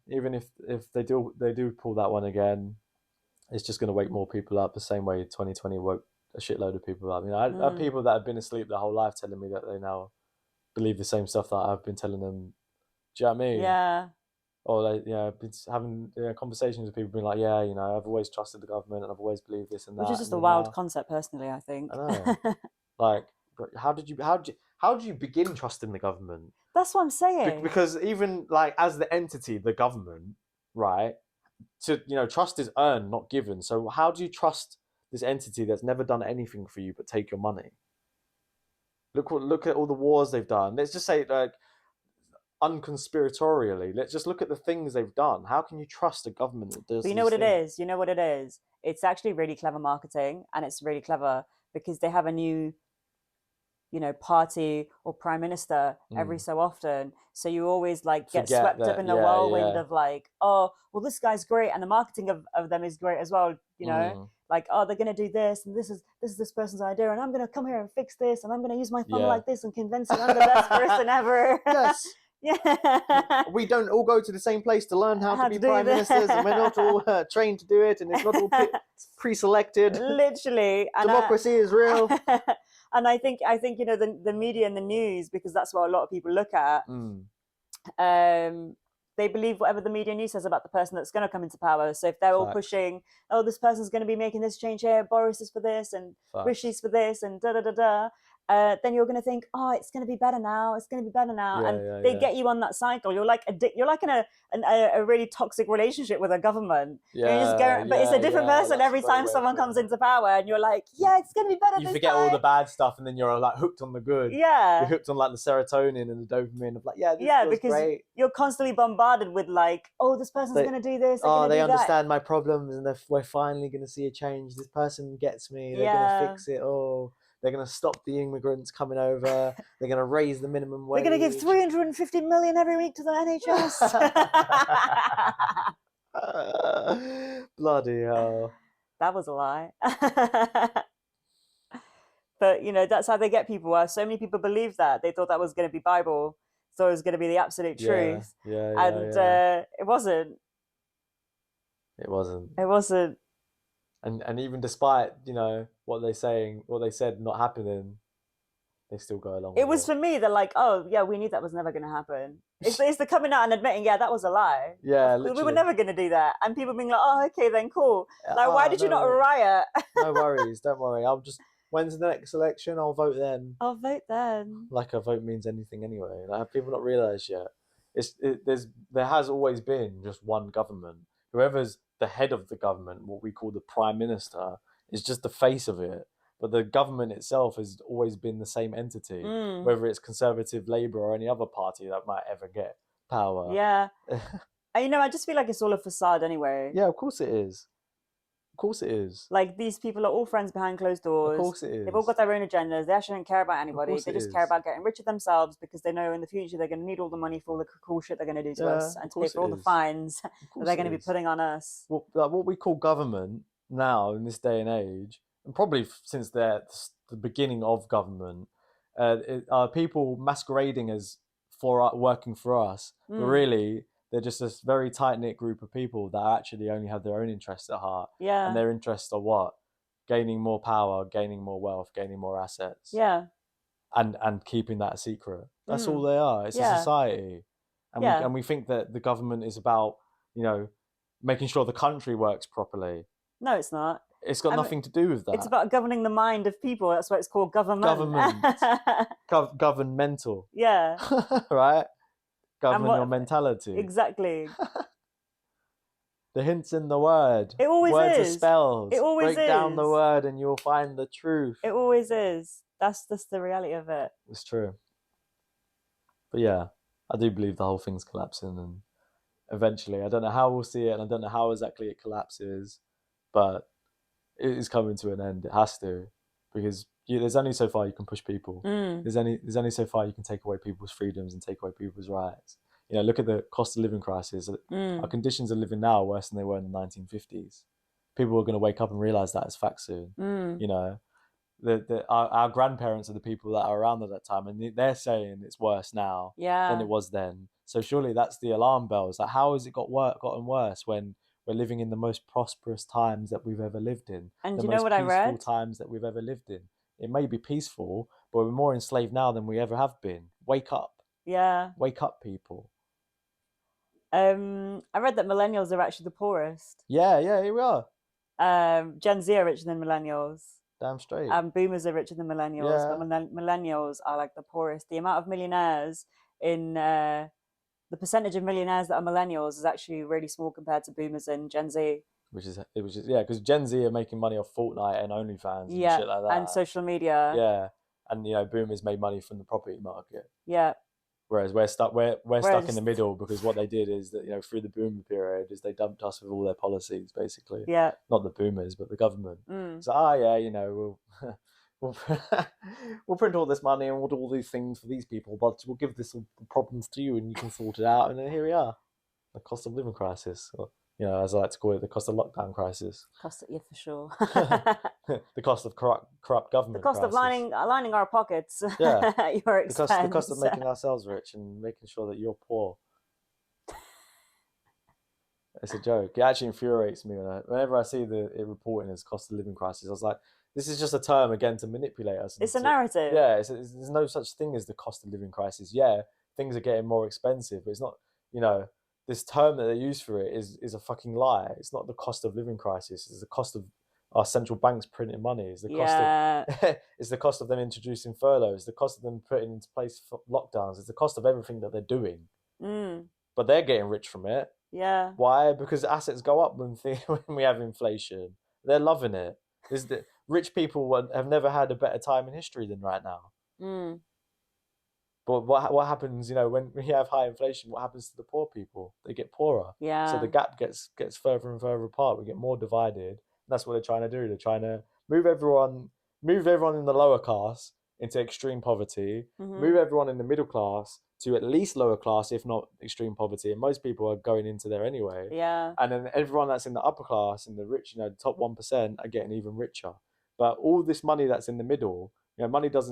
even if they do pull that one again, it's just going to wake more people up the same way 2020 woke a shitload of people up. I have people that have been asleep their whole life telling me that they now believe the same stuff that I've been telling them. Do you know what I mean? Yeah. Or been having conversations with people being like, I've always trusted the government and I've always believed this and that. Which is just a wild concept, personally, I think. I know. Like, how did you begin trusting the government? That's what I'm saying. Because even as the entity, the government, right? To trust is earned, not given. So how do you trust this entity that's never done anything for you but take your money? Look at all the wars they've done. Let's just say unconspiratorially, let's just look at the things they've done. How can you trust a government that does? But you know what it is? You know what it is? It's actually really clever marketing, and it's really clever because they have a new, party or prime minister every so often. So you always like get swept up in the whirlwind of like, oh, well, this guy's great, and the marketing of them is great as well. Like, oh, they're gonna do this, and this is this person's idea, and I'm gonna come here and fix this, and I'm gonna use my thumb like this and convince you I'm the best person ever. Yes. Yeah. We don't all go to the same place to learn how to be prime ministers, and we're not all trained to do it, and it's not all pre-selected. Literally. Democracy is real. And I think the media and the news, because that's what a lot of people look at. They believe whatever the media news says about the person that's going to come into power. So if they're all pushing, oh, this person's going to be making this change here, Boris is for this, and Rishi's for this, and then you're going to think, oh, it's going to be better now. It's going to be better now, and they get you on that cycle. You're like you're like in a really toxic relationship with a government. But it's a different person every time someone comes into power, and you're like, yeah, it's going to be better. You forget all the bad stuff, and then you're like hooked on the good. Yeah, you're hooked on like the serotonin and the dopamine of like, this because great. You're constantly bombarded with like, oh, this person's going to do this. They understand my problems, and we're finally going to see a change. This person gets me. They're going to fix it. Oh, they're going to stop the immigrants coming over. They're going to raise the minimum wage. They're going to give 350 million every week to the NHS. Bloody hell. That was a lie. But, that's how they get people. So many people believed that. They thought that was going to be Bible. Thought it was going to be the absolute truth. It wasn't. It wasn't. It wasn't. And even despite, what they said not happening, they still go along with it. It was for me, they're like, oh, yeah, we knew that was never going to happen. It's the coming out and admitting, yeah, that was a lie. Yeah, literally. We were never going to do that. And people being like, oh, okay, then cool. Like, why did you not riot? No worries, don't worry. When's the next election? I'll vote then. I'll vote then. Like a vote means anything anyway. Like, have people not realised yet? There has always been just one government. Whoever's the head of the government, what we call the prime minister, is just the face of it. But the government itself has always been the same entity, whether it's Conservative, Labour, or any other party that might ever get power. Yeah. I just feel like it's all a facade anyway. Yeah, of course it is. Of course it is. Like, these people are all friends behind closed doors. Of course it is. They've all got their own agendas. They actually don't care about anybody. They just care about getting rich of themselves, because they know in the future they're going to need all the money for all the cool shit they're going to do to us, and to pay for all the fines that they're going to be putting on us. What we call government now in this day and age, and probably since the beginning of government, are people masquerading as working for us, but really they're just this very tight-knit group of people that actually only have their own interests at heart. Yeah. And their interests are what? Gaining more power, gaining more wealth, gaining more assets. Yeah. And keeping that a secret. That's all they are. It's a society. And we think that the government is about, making sure the country works properly. No, it's not. It's got nothing to do with that. It's about governing the mind of people. That's why it's called government. Governmental. Yeah. Right? Govern your mentality. Exactly. The hint's in the word. It always Words is. Are spells. It always is. Break down the word and you'll find the truth. It always is. That's the reality of it. It's true. But yeah, I do believe the whole thing's collapsing, and eventually, I don't know how we'll see it, and I don't know how exactly it collapses, but it is coming to an end. It has to, because there's only so far you can push people. There's only so far you can take away people's freedoms and take away people's rights. Look at the cost of living crisis. Our conditions of living now are worse than they were in the 1950s. People are going to wake up and realise that as fact soon. Our grandparents are the people that are around at that time, and they're saying it's worse now than it was then. So surely that's the alarm bells. Like, how has it gotten worse when we're living in the most prosperous times that we've ever lived in? And the you know what I read? The most peaceful times that we've ever lived in. It may be peaceful, but we're more enslaved now than we ever have been. Wake up. Yeah. Wake up, people. I read that millennials are actually the poorest. Yeah, here we are. Gen Z are richer than millennials. Damn straight. And boomers are richer than millennials. But millennials are like the poorest. The amount of millionaires the percentage of millionaires that are millennials is actually really small compared to boomers and Gen Z. Which is because Gen Z are making money off Fortnite and OnlyFans and shit like that. And social media. Yeah. And boomers made money from the property market. Yeah. Whereas we're stuck in the middle, because what they did is that, you know, through the boomer period is they dumped us with all their policies, basically. Yeah. Not the boomers, but the government. So, yeah, you know, we'll print all this money and we'll do all these things for these people, but we'll give this problems to you and you can sort it out. And then here we are, the cost of living crisis, or, you know, as I like to call it, the cost of lockdown crisis. Yeah, for sure. The cost of corrupt government. The cost crisis. of lining our pockets. Yeah. At your expense. The cost of making ourselves rich and making sure that you're poor. It's a joke. It actually infuriates me whenever I see it reporting as cost of living crisis. I was like, this is just a term again to manipulate us. It's a narrative. Yeah, there's no such thing as the cost of living crisis. Yeah, things are getting more expensive, but it's not, you know, this term that they use for it is a fucking lie. It's not the cost of living crisis. It's the cost of our central banks printing money. It's the cost of it's the cost of them introducing furloughs. The cost of them putting into place lockdowns. It's the cost of everything that they're doing. But they're getting rich from it. Yeah. Why? Because assets go up when we have inflation. They're loving it. Rich people have never had a better time in history than right now. But what happens, you know, when we have high inflation, what happens to the poor people? They get poorer. Yeah. So the gap gets further and further apart. We get more divided. That's what they're trying to do. They're trying to move everyone in the lower class into extreme poverty, move everyone in the middle class to at least lower class, if not extreme poverty. And most people are going into there anyway. Yeah. And then everyone that's in the upper class and the rich, you know, the top 1% are getting even richer. But all this money that's in the middle, you know, money is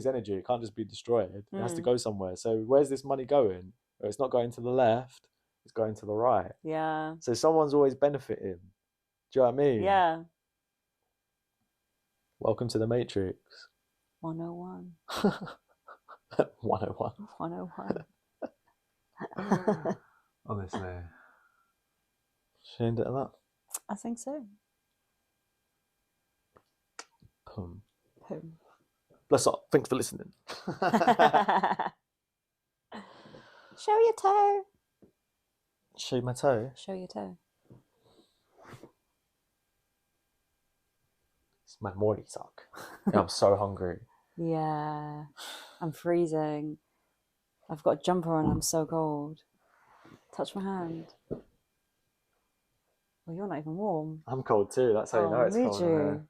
energy. It can't just be destroyed. It has to go somewhere. So where's this money going? Well, it's not going to the left. It's going to the right. Yeah. So someone's always benefiting. Do you know what I mean? Yeah. Welcome to the Matrix. 101. 101. 101. Honestly. Should I end it at that? I think so. Pum. Pum. Bless up. Thanks for listening. Show your toe. Show my toe. Show your toe. It's my morning sock. I'm so hungry. Yeah. I'm freezing. I've got a jumper on. I'm so cold. Touch my hand. Well, you're not even warm. I'm cold too. That's how you know it's cold. You?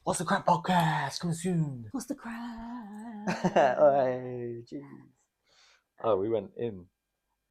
What's the Craic podcast? Coming soon. What's the Craic? Hey, jeez. Oh, we went in.